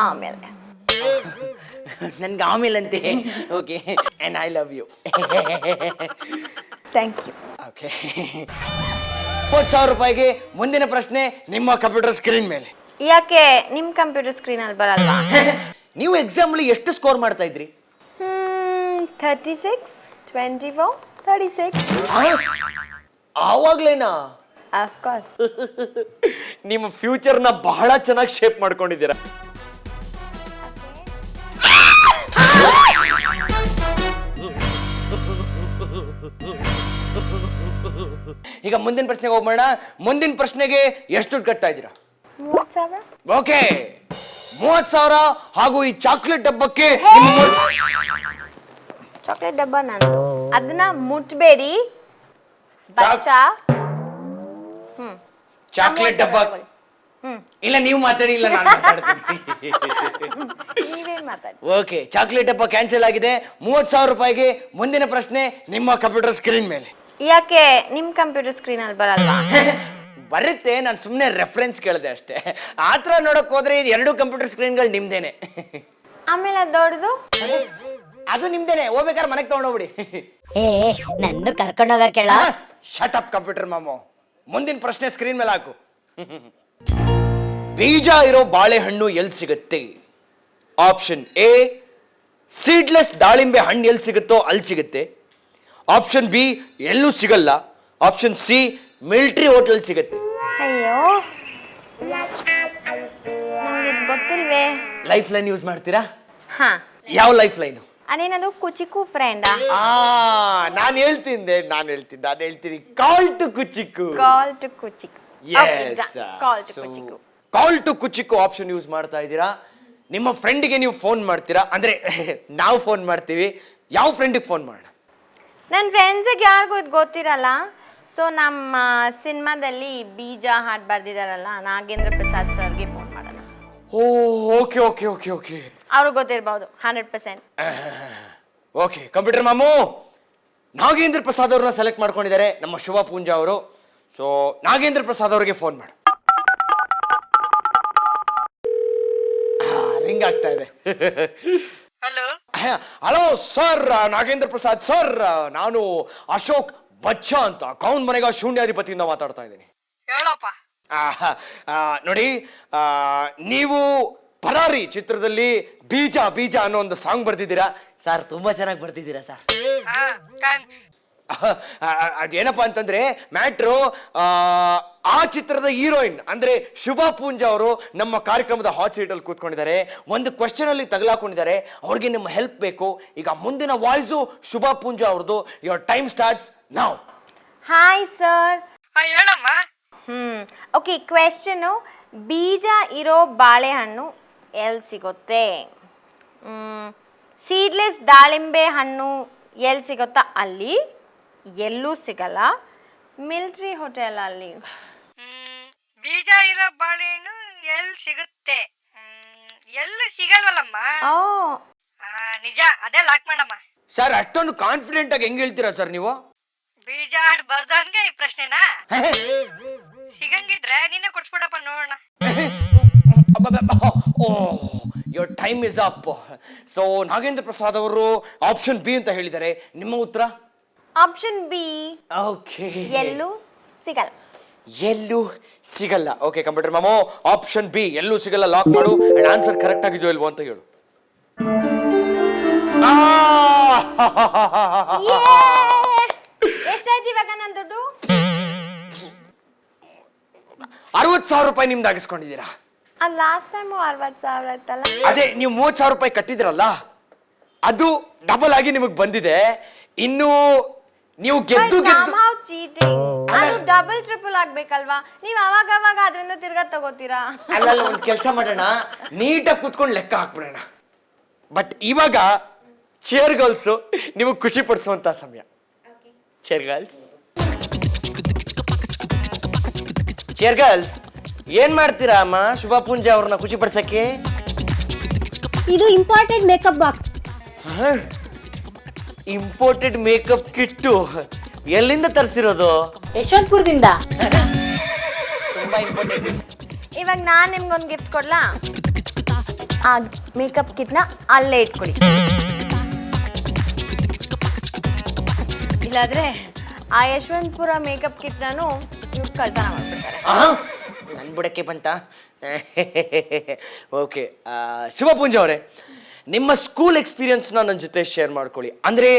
ಆಮೇಲೆ ನನ್ಗೆ ಆಮೇಲಂತೆ. Okay, and I love you. Thank you. Okay, 30,000 ರೂಪಾಯಿಗೆ ಮುಂದಿನ ಪ್ರಶ್ನೆ ನಿಮ್ಮ ಕಂಪ್ಯೂಟರ್ ಸ್ಕ್ರೀನ್ ಮೇಲೆ. ಯಾಕೆ ನಿಮ್ಮ ಕಂಪ್ಯೂಟರ್ ಸ್ಕ್ರೀನಲ್ಲಿ ಬರಲ್ವಾ? ನೀವು ಎಕ್ಸಾಮ್ಲಿ ಎಷ್ಟು ಸ್ಕೋರ್ ಮಾಡ್ತಾ ಇದ್ರಿ? 36, 24, 36. ಆವಾಗ್ಲೇನಾ? Of course. ನಿಮ್ಮ ಫ್ಯೂಚರ್ನ ಬಹಳ ಚೆನ್ನಾಗಿ ಶೇಪ್ ಮಾಡ್ಕೊಂಡಿದ್ದೀರಾ. ಈಗ ಮುಂದಿನ ಪ್ರಶ್ನೆಗೆ ಹೋಗೋಣ. ಮುಂದಿನ ಪ್ರಶ್ನೆಗೆ ಎಷ್ಟು ದುಡ್ಡು ಕಟ್ತಾ ಇದ್ದೀರಾ? 30,000. ಓಕೆ, 30,000 ಹಾಗೂ ಈ ಚಾಕ್ಲೇಟ್ ಡಬ್ಬಕ್ಕೆ ಚಾಕ್ಲೇಟ್ ಡಬ್ಬ ನಂದು, ಅದನ್ನ ಮುಟ್ಬೇಡಿ ಬಚ್ಚಾ. ಚಾಕ್ಲೇಟ್ ಡಬ್ಬ ಇಲ್ಲ, ನೀವು ಮಾತಾಡಿ, ಇಲ್ಲ ನಾನು ಮಾತಾಡ್ತೀನಿ. ನೀವೇನ್ ಮಾತಾಡಿ. ಓಕೆ, ಚಾಕ್ಲೇಟ್ ಡಬ್ಬ ಕ್ಯಾನ್ಸಲ್ ಆಗಿದೆ. 30,000 ರೂಪಾಯಿಗೆ ಮುಂದಿನ ಪ್ರಶ್ನೆ ನಿಮ್ಮ ಕಂಪ್ಯೂಟರ್ ಸ್ಕ್ರೀನ್ ಮೇಲೆ. ಯಾಕೆ ನಿಮ್ಮ ಕಂಪ್ಯೂಟರ್ ಸ್ಕ್ರೀನಲ್ಲಿ ಬರಲ್ವಾ? ಬರುತ್ತೆ, ನಾನು ಸುಮ್ಮನೆ ರೆಫರೆನ್ಸ್ ಕೇಳಿದೆ ಅಷ್ಟೇ. ಆ ಥರ ನೋಡಕ್ ಹೋದ್ರೆ ಇದು 2 ಕಂಪ್ಯೂಟರ್ ಸ್ಕ್ರೀನ್ಗಳು ನಿಮ್ದೇನೆ. ಆಮೇಲೆ ಅದು ದೊಡ್ಡದು ಅದು ನಿಮ್ದೇನೆ, ಹೋಗ್ಬೇಕಾದ್ರೆ ಮನೆಗೆ ತಗೊಂಡೋಗ್ಬಿಡಿ. ನನ್ನ ಕರ್ಕೊಂಡೋಗ ಕೇಳ. ಶಟ್ ಅಪ್ ಕಂಪ್ಯೂಟರ್ ಮಾಮು, ಮುಂದಿನ ಪ್ರಶ್ನೆ ಸ್ಕ್ರೀನ್ ಮೇಲೆ ಹಾಕು. ಬೀಜ ಇರೋ ಬಾಳೆಹಣ್ಣು ಎಲ್ಲಿ ಸಿಗುತ್ತೆ? ಆಪ್ಷನ್ ಎ ಸೀಡ್ಲೆಸ್ ದಾಳಿಂಬೆ ಹಣ್ಣು ಎಲ್ಲಿ ಸಿಗುತ್ತೋ ಅಲ್ಲಿ ಸಿಗುತ್ತೆ. ಆಪ್ಷನ್ ಬಿ ಎಲ್ಲೂ ಸಿಗಲ್ಲ. ಆಪ್ಷನ್ ಸಿ ಮಿಲಿಟರಿ ಹೋಟೆಲ್ ಸಿಗುತ್ತೆ. ಅಯ್ಯೋ ನಂಗೆ ಗೊತ್ತಿಲ್ವೇ. ಲೈಫ್ ಲೈನ್ ಯೂಸ್ ಮಾಡ್ತೀರಾ? ಹಾ, ಯಾವ ಲೈಫ್ ಲೈನು? ಅದೇನದು ಕುಚಿಕು ಫ್ರೆಂಡಾ? ನಾನು ಹೇಳ್ತೀನಿ ಕಾಲ್ ಟು ಕುಚಿಕ್ಕು. ಕಾಲ್ ಟು ಕುಚಿಕು. ಕಾಲ್ ಟು ಸೊ ಕುಚಿಕು. ಕಾಲ್ ಟು ಕುಚಿಕ್ಕು ಆಪ್ಷನ್ ಯೂಸ್ ಮಾಡ್ತಾ ಇದ್ದೀರಾ. ನಿಮ್ಮ ಫ್ರೆಂಡ್ಗೆ ನೀವು ಫೋನ್ ಮಾಡ್ತೀರಾ? ಅಂದ್ರೆ ನಾವು ಫೋನ್ ಮಾಡ್ತೀವಿ. ಯಾವ ಫ್ರೆಂಡಿಗೆ ಫೋನ್ ಮಾಡೋಣ? ನನ್ನ ಫ್ರೆಂಡ್ಸಿಗೆ ಯಾರಿಗೂ ಇದು ಗೊತ್ತಿರಲ್ಲ. ಸೊ ನಮ್ಮ ಸಿನಿಮಾದಲ್ಲಿ ಬೀಜ ಹಾಡು ಬರ್ದಿದಾರಲ್ಲ, ನಾಗೇಂದ್ರ ಪ್ರಸಾದ್ ಸರ್ಗೆ ಫೋನ್ ಮಾಡೋಣ. ಓಕೆ ಓಕೆ ಓಕೆ ಓಕೆ ಅವ್ರಿಗೆ ಗೊತ್ತಿರ್ಬೋದು 100%. ಓಕೆ, ಕಂಪ್ಯೂಟರ್ ಮಾಮು ನಾಗೇಂದ್ರ ಪ್ರಸಾದ್ ಅವ್ರನ್ನ ಸೆಲೆಕ್ಟ್ ಮಾಡ್ಕೊಂಡಿದ್ದಾರೆ ನಮ್ಮ ಶುಭ ಪೂಂಜಾ ಅವರು. ಸೊ ನಾಗೇಂದ್ರ ಪ್ರಸಾದ್ ಅವರಿಗೆ ಫೋನ್ ಮಾಡು. ರಿಂಗ್ ಆಗ್ತಾ ಇದೆ. Hello sir, Nagendra Prasad sir, ನಾನು ಅಶೋಕ್ ಬಚ್ಚಾ ಅಂತ ಕೌನ್ ಮನೆಗ ಶೂನ್ಯಾಧಿಪತಿಯಿಂದ ಮಾತಾಡ್ತಾ ಇದ್ದೀನಿ. ಹೇಳಪ್ಪ. ನೋಡಿ, ನೀವು ಪರಾರಿ ಚಿತ್ರದಲ್ಲಿ ಬೀಜ ಬೀಜ ಅನ್ನೋ ಒಂದು ಸಾಂಗ್ ಬರ್ದಿದ್ದೀರಾ ಸರ್. ತುಂಬಾ ಚೆನ್ನಾಗಿ ಬರ್ತಿದ್ದೀರಾ ಸರ್. ಅದೇನಪ್ಪ ಅಂತಂದ್ರೆ ಮ್ಯಾಟ್ರು, ಆ ಚಿತ್ರದ ಹೀರೋಯಿನ್ ಅಂದ್ರೆ ಶುಭ ಪೂಂಜಾ ಅವರು ನಮ್ಮ ಕಾರ್ಯಕ್ರಮದ ಹಾಟ್ ಸೀಟ್ ಅಲ್ಲಿ ಕೂತ್ಕೊಂಡಿದ್ದಾರೆ. ಒಂದು ಕ್ವೆಶ್ಚನ್ ಅಲ್ಲಿ ತಗಲಾಕೊಂಡಿದ್ದಾರೆ. ಅವ್ರಿಗೆ ನಿಮ್ಮ ಹೆಲ್ಪ್ ಬೇಕು. ಈಗ ಮುಂದಿನ ವಾಯ್ಸು ಶುಭ ಪೂಂಜಾ ಅವ್ರದ್ದು. Your time starts now. Hi sir. ಹೇಳಮ್ಮ. ಓಕೆ, ಕ್ವೆಶ್ಚನು, ಬೀಜ ಇರೋ ಬಾಳೆಹಣ್ಣು ಎಲ್ಲಿ ಸಿಗುತ್ತೆ? ಸೀಡ್ಲೆಸ್ ದಾಳಿಂಬೆ ಹಣ್ಣು ಎಲ್ಲಿ ಸಿಗುತ್ತಾ ಅಲ್ಲಿ, ಎಲ್ಲೂ ಸಿಗಲ್ಲ. ಮಿಲಿಟರಿ ಹೋಟೆಲ್ ಅಲ್ಲಿ. ಬೀಜ ಇರೋ ಬಾಳೆಹಣ್ಣು ಎಲ್ಲಿ ಸಿಗುತ್ತೆ? ಎಲ್ಲೂ ಸಿಗಲ್ವಲ್ಲಮ್ಮ. ಓ, ನಿಜ, ಅದೇ ಲಾಕ್ ಮಾಡಮ್ಮ. ಸರ್, ಅಷ್ಟೊಂದು ಕಾನ್ಫಿಡೆಂಟ್ ಆಗಿ ಹೆಂಗ್ ಹೇಳ್ತೀರಾ ಸರ್ ನೀವು? ಬೀಜ ಹಾಡು ಬರ್ದವನ್ಗೆ ಈ ಪ್ರಶ್ನೆನಾ? ಸಿಗಂಗಿದ್ರೆ ನೀನೇ ಕೊಡ್ಸ್ಬಿಡಪ್ಪ ನೋಡೋಣ. Your time is up. So Nagendra Prasad ಅವರು ಆಪ್ಷನ್ ಬಿ ಅಂತ ಹೇಳಿದ್ದಾರೆ. ನಿಮ್ಮ ಉತ್ತರ? Option B. ಓಕೆ, ಎಲ್ಲೂ ಸಿಗಲ್ಲ. ಎಲ್ಲೂ ಸಿಗಲ್ಲ. ಓಕೆ ಕಂಪ್ಯೂಟರ್ ಮಾಮೋ, ಆಪ್ಷನ್ ಬಿ ಎಲ್ಲೂ ಸಿಗಲ್ಲ ಲಾಕ್ ಮಾಡು. ಅಂಡ್ ಆನ್ಸರ್ ಕರೆಕ್ಟ್ ಆಗಿದೆಯೋ ಇಲ್ವೋ ಅಂತ ಹೇಳು. ಎಷ್ಟಾಯ್ತು ಇವಾಗ ನನ್ನ ದುಡ್ಡು? 60,000 ರೂಪಾಯಿ ನಿಮ್ದು ಆಗಿಸ್ಕೊಂಡಿದ್ದೀರಾ. ಲಾಸ್ಟ್ ಟೈಮ್ 60,000 ಆಯ್ತಲ್ಲ. ಅದೇ ನೀವು 30,000 ರೂಪಾಯಿ ಕಟ್ಟಿದ್ರಲ್ಲ, ಅದು ಡಬಲ್ ಆಗಿ ನಿಮಗೆ ಬಂದಿದೆ. ಇನ್ನು ನೀವು ಗೆದ್ದು ಚೀಟಿಂಗ್. ಅದು ಡಬಲ್ ಟ್ರಿಪಲ್ ಆಗ್ಬೇಕಲ್ವಾ? ನೀವು ಅವಾಗ ಅವಾಗ ಅದರಿಂದ ತಿರ್ಗಾ ತಗೋತೀರಾ? ಅಲ್ಲ, ಒಂದು ಕೆಲಸ ಮಾಡೋಣ, ನೀಟಾಗಿ ಕೂತ್ಕೊಂಡು ಲೆಕ್ಕ ಹಾಕ್ಬಿಡೋಣ. ಬಟ್ ಇವಾಗ ಚೇರ್ ಗರ್ಲ್ಸು ನಿಮಗೆ ಖುಷಿ ಪಡಿಸುವಂತ ಸಮಯ. ಚೇರ್ ಗರ್ಲ್ಸ್, ಚೇರ್ ಗರ್ಲ್ಸ್, ಏನ್ ಮಾಡ್ತೀರಾ ಅಮ್ಮ ಶುಭ ಪೂಂಜಾ ಅವ್ರನ್ನ ಖುಷಿ ಪಡಿಸಕ್ಕೆ? ಇದು important makeup box. Imported makeup kit ಎಲ್ಲಿಂದ ತರಿಸಿರೋದು? ಯಶವಂತಪುರದಿಂದ. ತುಂಬಾ ಇಂಪಾರ್ಟೆಂಟ್. ಇವಾಗ ನಾನು ನಿಮ್ಗೊಂದು ಗಿಫ್ಟ್ ಕೊಡ್ಲಾ? ಆ ಮೇಕಪ್ ಕಿಟ್ನ ಅಲ್ಲೇ ಇಟ್ಕೊಡಿ. ಇಲ್ಲಾದ್ರೆ ಆ ಯಶವಂತಪುರ ಮೇಕಪ್ ಕಿಟ್ ನಾನು ಇವ್ರು ಕಳ್ತನ ಮಾಡ್ಬಿಡ್ತಾರೆ. ನನ್ ಬುಡಕ್ಕೆ ಬಂತ. ಓಕೆ, ಶುಭ ಪೂಂಜಾ ಅವರೇ, ನಿಮ್ಮ ಸ್ಕೂಲ್ ಎಕ್ಸ್ಪೀರಿಯನ್ಸ್ನ ನನ್ನ ಜೊತೆ ಶೇರ್ ಮಾಡ್ಕೊಳ್ಳಿ. ಅಂದರೆ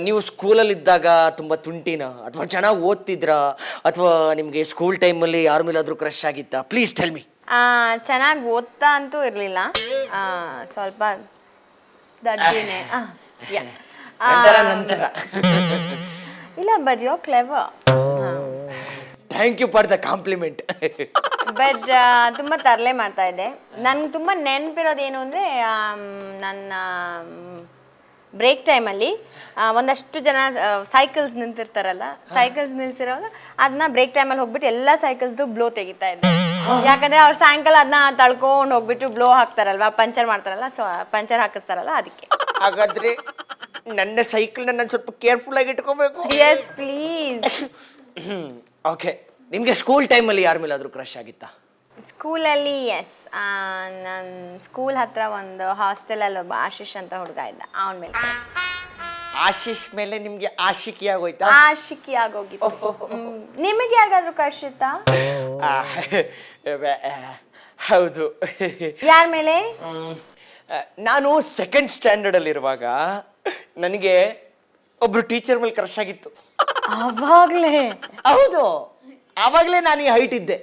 ನೀವು ಸ್ಕೂಲಲ್ಲಿದ್ದಾಗ ತುಂಬ ತುಂಟಿನ, ಅಥವಾ ಚೆನ್ನಾಗಿ ಓದ್ತಿದ್ರಾ, ಅಥವಾ ನಿಮಗೆ ಸ್ಕೂಲ್ ಟೈಮಲ್ಲಿ ಯಾರ ಮೇಲಾದರೂ ಕ್ರಶ್ ಆಗಿತ್ತಾ? Please tell me. ಚೆನ್ನಾಗಿ ಓದ್ತಾ ಅಂತೂ ಇರಲಿಲ್ಲ, ಸ್ವಲ್ಪ ದಡ್ಡಿನೇ. ನಂತರ ಇಲ್ಲ, but you clever. Thank you for the compliment. But ತುಂಬ ತರಲೆ ಮಾಡ್ತಾ ಇದ್ದೆ. ನನಗೆ ತುಂಬ ನೆನಪಿರೋದು ಏನು ಅಂದರೆ, ನನ್ನ ಬ್ರೇಕ್ ಟೈಮಲ್ಲಿ ಒಂದಷ್ಟು ಜನ ಸೈಕಲ್ಸ್ ನಿಂತಿರ್ತಾರಲ್ಲ, ಸೈಕಲ್ಸ್ ನಿಲ್ಸಿರೋದು ಅದನ್ನ ಬ್ರೇಕ್ ಟೈಮಲ್ಲಿ ಹೋಗ್ಬಿಟ್ಟು ಎಲ್ಲ ಸೈಕಲ್ಸ್ದು ಬ್ಲೋ ತೆಗಿತಾ ಇದ್ದೆ. ಯಾಕಂದರೆ ಅವ್ರು ಸಾಯಂಕಾಲ ಅದನ್ನ ತಳ್ಕೊಂಡು ಹೋಗ್ಬಿಟ್ಟು ಬ್ಲೋ ಹಾಕ್ತಾರಲ್ವ, ಪಂಚರ್ ಮಾಡ್ತಾರಲ್ಲ, ಸೊ ಪಂಚರ್ ಹಾಕಿಸ್ತಾರಲ್ಲ, ಅದಕ್ಕೆ. ಹಾಗಾದ್ರೆ ನನ್ನ ಸೈಕಲ್ನ ನಾನು ಸ್ವಲ್ಪ ಕೇರ್ಫುಲ್ ಆಗಿ ಇಟ್ಕೋಬೇಕು. Yes please. ಓಕೆ, ನಿಮಗೆ ಸ್ಕೂಲ್ ಟೈಮಲ್ಲಿ ಯಾರ ಮೇಲಾದರೂ ಕ್ರಶ್ ಆಗಿತ್ತಾ? ಸ್ಕೂಲಲ್ಲಿ ಎಸ್, ನನ್ನ ಸ್ಕೂಲ್ ಹತ್ರ ಒಂದು ಹಾಸ್ಟೆಲಲ್ಲಿ ಒಬ್ಬ ಆಶೀಶ್ ಅಂತ ಹುಡುಗ ಇದ್ದ, ಅವನ ಮೇಲೆ. ಆಶೀಶ್ ಮೇಲೆ ನಿಮಗೆ ಆಶಿಕಿ ಆಗೋಯ್ತಾ? ಆಶಿಕಿ ಆಗೋಗಿತ್ತು. ನಿಮಗೆ ಯಾರಿಗಾದ್ರೂ ಕ್ರಶ್ ಇತ್ತಾ? ಹೌದು. ಯಾರ ಮೇಲೆ? ನಾನು ಸೆಕೆಂಡ್ ಸ್ಟ್ಯಾಂಡರ್ಡಲ್ಲಿರುವಾಗ ನನಗೆ ಒಬ್ರು ಟೀಚರ್ ಮೇಲೆ ಕ್ರಶ್ ಆಗಿತ್ತು. ಅವಾಗ್ಲೇ? ಹೌದು, ಆವಾಗಲೇ ನಾನು ಈ ಹೈಟ್ ಇದ್ದೆ.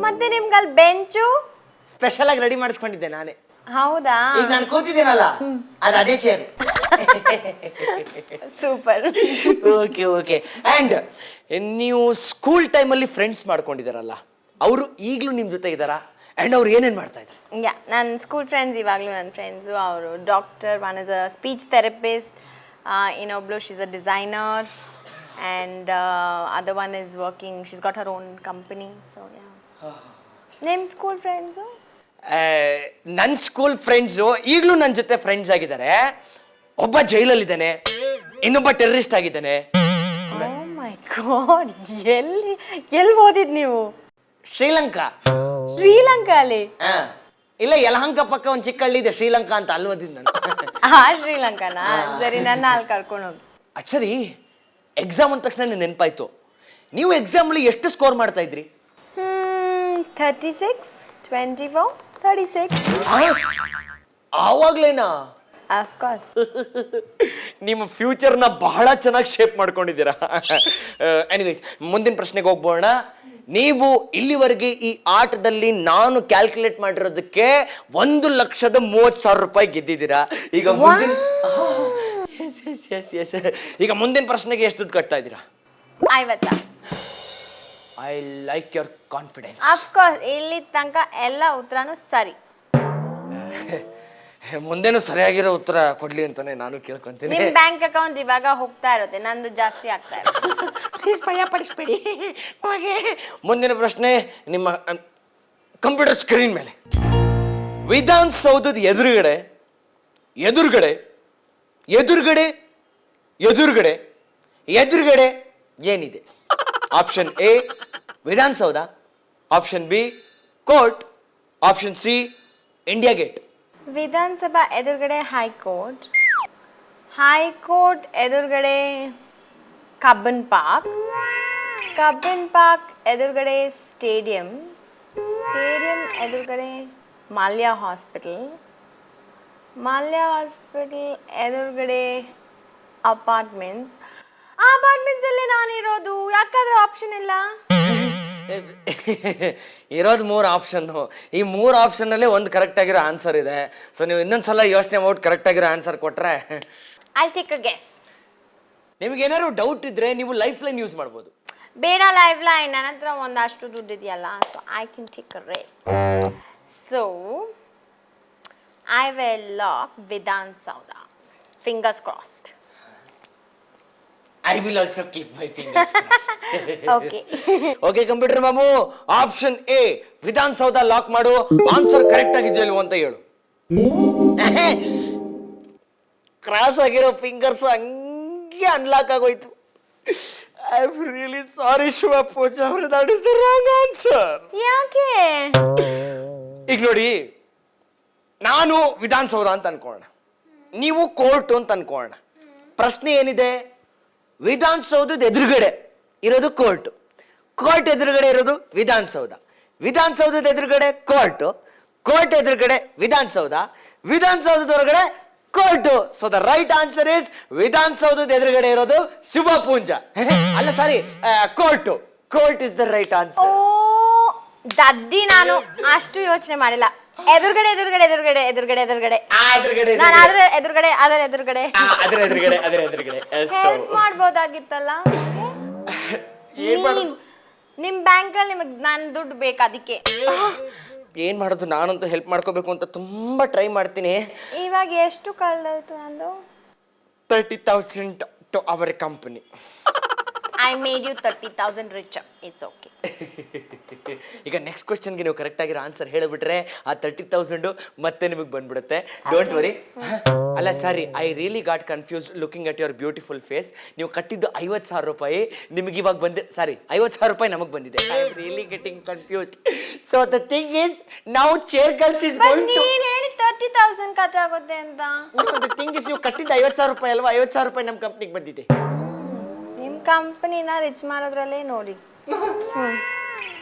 ಮತ್ತೆ ನಿಮ್ಗಲ್ಲಿ ಬೆಂಚು ಸ್ಪೆಷಲ್ ಆಗಿ ರೆಡಿ ಮಾಡಿಸ್ಕೊಂಡಿದ್ದೆ ನಾನೇ. ಹೌದಾ? ಈಗ ನಾನು ಕೂತಿದ್ದೀನಲ್ಲ, ಅದು ಅದೇ chair. Super. Okay okay. And ನೀವು ಸ್ಕೂಲ್ ಟೈಮಲ್ಲಿ ಫ್ರೆಂಡ್ಸ್ ಮಾಡ್ಕೊಂಡಿದ್ದಾರಲ್ಲ, ಅವರು ಈಗಲೂ ನಿಮ್ಮ ಜೊತೆ ಇದ್ದಾರಾ? ಆ್ಯಂಡ್ ಅವ್ರು ಏನೇನು ಮಾಡ್ತಾ ಇದ್ದಾರೆ? ಯಾ, ನನ್ನ ಸ್ಕೂಲ್ ಫ್ರೆಂಡ್ಸ್ ಇವಾಗಲೂ ನನ್ನ ಫ್ರೆಂಡ್ಸು. ಅವರು doctor, one is a speech therapist, ಇನ್ನೊಬ್ಳು she's a designer, and other one is working, she's got her own company. So yeah. ನಿಮ್ಮ ಸ್ಕೂಲ್ ಫ್ರೆಂಡ್ಸು? ನನ್ನ ಸ್ಕೂಲ್ ಫ್ರೆಂಡ್ಸು ಈಗಲೂ ನನ್ನ ಜೊತೆ ಫ್ರೆಂಡ್ಸ್ ಆಗಿದ್ದಾರೆ. ಒಬ್ಬ ಜೈಲಲ್ಲಿದ್ದಾನೆ, ಇನ್ನೊಬ್ಬ ಟೆರರಿಸ್ಟ್ ಆಗಿದ್ದಾನೆ. ಓ ಮೈ ಗಾಡ್, ಎಲ್ಲಿ ಓದಿದ್ ನೀವು? ಶ್ರೀಲಂಕಾ. ಶ್ರೀಲಂಕಾಲಿ? ಇಲ್ಲ, ಯಲಹಂಕ ಪಕ್ಕ ಒಂದು ಚಿಕ್ಕ ಹಳ್ಳಿ ಇದೆ, ಶ್ರೀಲಂಕಾ ಅಂತ, ಅಲ್ಲಿ ಓದಿದ್ದು ನಾನು. ಶ್ರೀಲಂಕಾನಾ? ಸರಿ, ನನ್ನ ಅಲ್ಲಿ ಕರ್ಕೊಂಡು ಹೋಗಿ. ಸರಿ, ಎಕ್ಸಾಮ್ ಅಂದ ತಕ್ಷಣ ನನಗೆ ನೆನಪಾಯ್ತು, ನೀವು ಎಕ್ಸಾಮಲ್ಲಿ ಎಷ್ಟು ಸ್ಕೋರ್ ಮಾಡ್ತಾ ಇದ್ರಿ? 36, 24, 36. ಆವಾಗ್ಲೇನಾ? ಅಫ್ಕೋರ್ಸ್. ನಿಮ್ಮ ಫ್ಯೂಚರ್ನ ಬಹಳ ಚೆನ್ನಾಗಿ ಶೇಪ್ ಮಾಡ್ಕೊಂಡಿದ್ದೀರಾ. ಎನಿವೇಸ್, ಮುಂದಿನ ಪ್ರಶ್ನೆಗೆ ಹೋಗ್ಬೋಣ. ನೀವು ಇಲ್ಲಿವರೆಗೆ ಈ ಆಟದಲ್ಲಿ ನಾನು ಕ್ಯಾಲ್ಕುಲೇಟ್ ಮಾಡಿರೋದಕ್ಕೆ 1,30,30,000 ರೂಪಾಯಿ ಗೆದ್ದಿದ್ದೀರಾ. ಈಗ ಮುಂದಿನ ಈಗ ಮುಂದಿನ ಪ್ರಶ್ನೆಗೆ ಎಷ್ಟು ದುಡ್ಡು ಕಟ್ತಾ ಇದ್ದೀರಾ? 50. I like your confidence. Of course, ಇಲ್ಲಿ ತನಕ ಎಲ್ಲ ಉತ್ತರನೂ ಸರಿ. ಮುಂದೇನು ಸರಿಯಾಗಿರೋ ಉತ್ತರ ಕೊಡ್ಲಿ ಅಂತಾನೆ ನಾನು ಕೇಳ್ಕೊಂತೀನಿ. ನಿಮ್ ಬ್ಯಾಂಕ್ ಅಕೌಂಟ್ ಇವಾಗ ಹೋಗ್ತಾ ಇರುತ್ತೆ, ನಂದು ಜಾಸ್ತಿ ಆಗ್ತಾ ಇರುತ್ತೆ. ಪ್ಲೀಸ್ ಭಯ ಪಡಿಸ್ಬೇಡಿ. ಮುಂದಿನ ಪ್ರಶ್ನೆ ನಿಮ್ಮ ಕಂಪ್ಯೂಟರ್ ಸ್ಕ್ರೀನ್ ಮೇಲೆ. ವಿಧಾನಸೌಧದ ಎದುರುಗಡೆ ಎದುರುಗಡೆ ಎದುರುಗಡೆ ಎದುರುಗಡೆ ಎದುರುಗಡೆ ಏನಿದೆ? Option A Vidhana Soudha, option B court, option C India gate. ವಿಧಾನಸಭಾ ಎದುರುಗಡೆ ಹೈಕೋರ್ಟ್, ಹೈಕೋರ್ಟ್ ಎದುರುಗಡೆ ಕಬ್ಬನ್ ಪಾರ್ಕ್, ಕಬ್ಬನ್ ಪಾರ್ಕ್ ಎದುರುಗಡೆ ಸ್ಟೇಡಿಯಂ, ಸ್ಟೇಡಿಯಂ ಎದುರುಗಡೆ ಮಾಲ್ಯ ಹಾಸ್ಪಿಟಲ್, ಮಾಲ್ಯ ಹಾಸ್ಪಿಟಲ್ ಎದುರುಗಡೆ ಅಪಾರ್ಟ್ಮೆಂಟ್ಸ್. ಅಪಾರ್ಟ್ಮೆಂಟ್ಸ್ ಅಲ್ಲಿ ನಾನಿರೋದು, ಯಾಕಾದ್ರೆ ಆಪ್ಷನ್ ಇಲ್ಲ? ಇರೋದು 3 ಆಪ್ಷನ್ನು. ಈ 3 ಆಪ್ಷನ್ನಲ್ಲೇ ಒಂದು ಕರೆಕ್ಟ್ ಆಗಿರೋ ಆನ್ಸರ್ ಇದೆ. ಸೊ ನೀವು ಇನ್ನೊಂದ್ಸಲ ಯೋಚನೆ ಮಾಡಿ ಕರೆಕ್ಟ್ ಆಗಿರೋ ಆನ್ಸರ್ ಕೊಟ್ರೆ ಐ ಟೇಕ್ ಅ ಗೆಸ್. ನಿಮ್ಗೆ ಏನಾದ್ರು ಡೌಟ್ ಇದ್ರೆ ನೀವು ಲೈಫ್ ಲೈನ್ ಯೂಸ್ ಮಾಡ್ಬೋದು. ಬೇಡ ಲೈಫ್ ಲೈನ್, ನನ್ನ ಹತ್ರ ಒಂದಷ್ಟು ದುಡ್ಡು ಇದೆಯಲ್ಲ, so I can take a risk. So I will lock Vidhana Soudha. Fingers crossed. I will also keep my fingers crossed. Okay okay computer ಮಾಮು, ಆಪ್ಷನ್ ಎ ವಿಧಾನಸೌಧ ಲಾಕ್ ಮಾಡು. ಆನ್ಸರ್ ಕರೆಕ್ಟ್ ಆಗಿದೆಯೋ ಇಲ್ವೋ ಅಂತ ಹೇಳು. ಕ್ರಾಸ್ ಆಗಿರೋ ಫಿಂಗರ್ಸ್ ಹಂಗೆ ಅನ್ಲಾಕ್ ಆಗೋಯ್ತು. I am really sorry Shiva Pooja ಅವರೇ, that is the wrong answer. ಯಾಕೆ? ಈಗ ನೋಡಿ, ನಾನು ವಿಧಾನಸೌಧ ಅಂತ ಅನ್ಕೊಳ್ಳೋಣ, ನೀವು ಕೋರ್ಟ್ ಅಂತ ಅನ್ಕೊಳ್ಳೋಣ. ಪ್ರಶ್ನೆ ಏನಿದೆ? ವಿಧಾನಸೌಧದ ಎದುರುಗಡೆ ಇರೋದು ಕೋರ್ಟ್, ಕೋರ್ಟ್ ಎದುರುಗಡೆ ಇರೋದು ವಿಧಾನಸೌಧ, ವಿಧಾನಸೌಧದ ಎದುರುಗಡೆ ಕೋರ್ಟ್, ಕೋರ್ಟ್ ಎದುರುಗಡೆ ವಿಧಾನಸೌಧ, ವಿಧಾನಸೌಧದ ಹೊರಗಡೆ court. So the right answer is ವಿಧಾನಸೌಧದ ಎದುರುಗಡೆ ಇರೋದು ಶುಭ ಪೂಂಜ. ಅಲ್ಲ sorry, court. Court is the right oh answer. ದಡ್ಡಿ, ನಾನು ಅಷ್ಟು ಯೋಚನೆ ಮಾಡಿಲ್ಲ. ಎದುರುಗಡೆ ಎದುರುಗಡೆ ಎದುರುಗಡೆ ಎದುರುಗಡೆ ಎದುರುಗಡೆ ಎದುರುಗಡೆ ನಾನು ಅದ್ರ ಎದುರುಗಡೆ ಅದರ ಎದುರುಗಡೆ ಅದರ ಎದುರುಗಡೆ ಅದರ ಎದುರುಗಡೆ. ಹೆಲ್ಪ್ ಮಾಡ್ಬೋದಾಗಿತ್ತಲ್ಲ. ನಿಮ್ ಬ್ಯಾಂಕಲ್ಲಿ ನಿಮಗೆ ನನ್ನ ದುಡ್ಡು ಬೇಕು, ಅದಕ್ಕೆ. ಏನ್ ಮಾಡೋದು, ನಾನಂತೂ ಹೆಲ್ಪ್ ಮಾಡ್ಕೋಬೇಕು ಅಂತ ತುಂಬಾ ಟ್ರೈ ಮಾಡ್ತೀನಿ. ಇವಾಗ ಎಷ್ಟು ಕಳ್ದೋಯ್ತು ನಂದು? 30,000 to our company. I made you 30,000 rich. It's okay. ಈಗ ನೆಕ್ಸ್ಟ್ ಕ್ವಶನ್ಗೆ ನೀವು ಕರೆಕ್ಟ್ ಆಗಿರೋ ಆನ್ಸರ್ ಹೇಳಿಬಿಟ್ರೆ ಆ 30,000 ಮತ್ತೆ ನಿಮಗೆ ಬಂದ್ಬಿಡುತ್ತೆ. Don't worry. ಅಲ್ಲ sorry, I really got confuse looking at your beautiful face. ನೀವು ಕಟ್ಟಿದ್ದು 50,000 ರೂಪಾಯಿ, ನಿಮಗೆ ಇವಾಗ ಬಂದಿದೆ, ಸಾರಿ 50,000 ರೂಪಾಯಿ ನಮಗೆ ಬಂದಿದೆ. I am really getting confused. So the thing is, now chair girls is going to. ನೀನ್ ಹೇಳಿ 30,000 ಖರ್ಚಾಗುತ್ತೆ ಅಂತ. ದ ಥಿಂಗ್ ಇಸ್, ನೀವು ಕಟ್ಟಿದ್ದು 50,000 ರೂಪಾಯಿ ಅಲ್ವಾ? 50,000 ರೂಪಾಯಿ ನಮ್ಮ ಕಂಪ್ನಿಗೆ ಬಂದಿದೆ. ನಿಮ್ ಕಂಪನಿನ ರಿಚ್ ಮಾಡೋದ್ರಲ್ಲೇ ನೋಡಿ.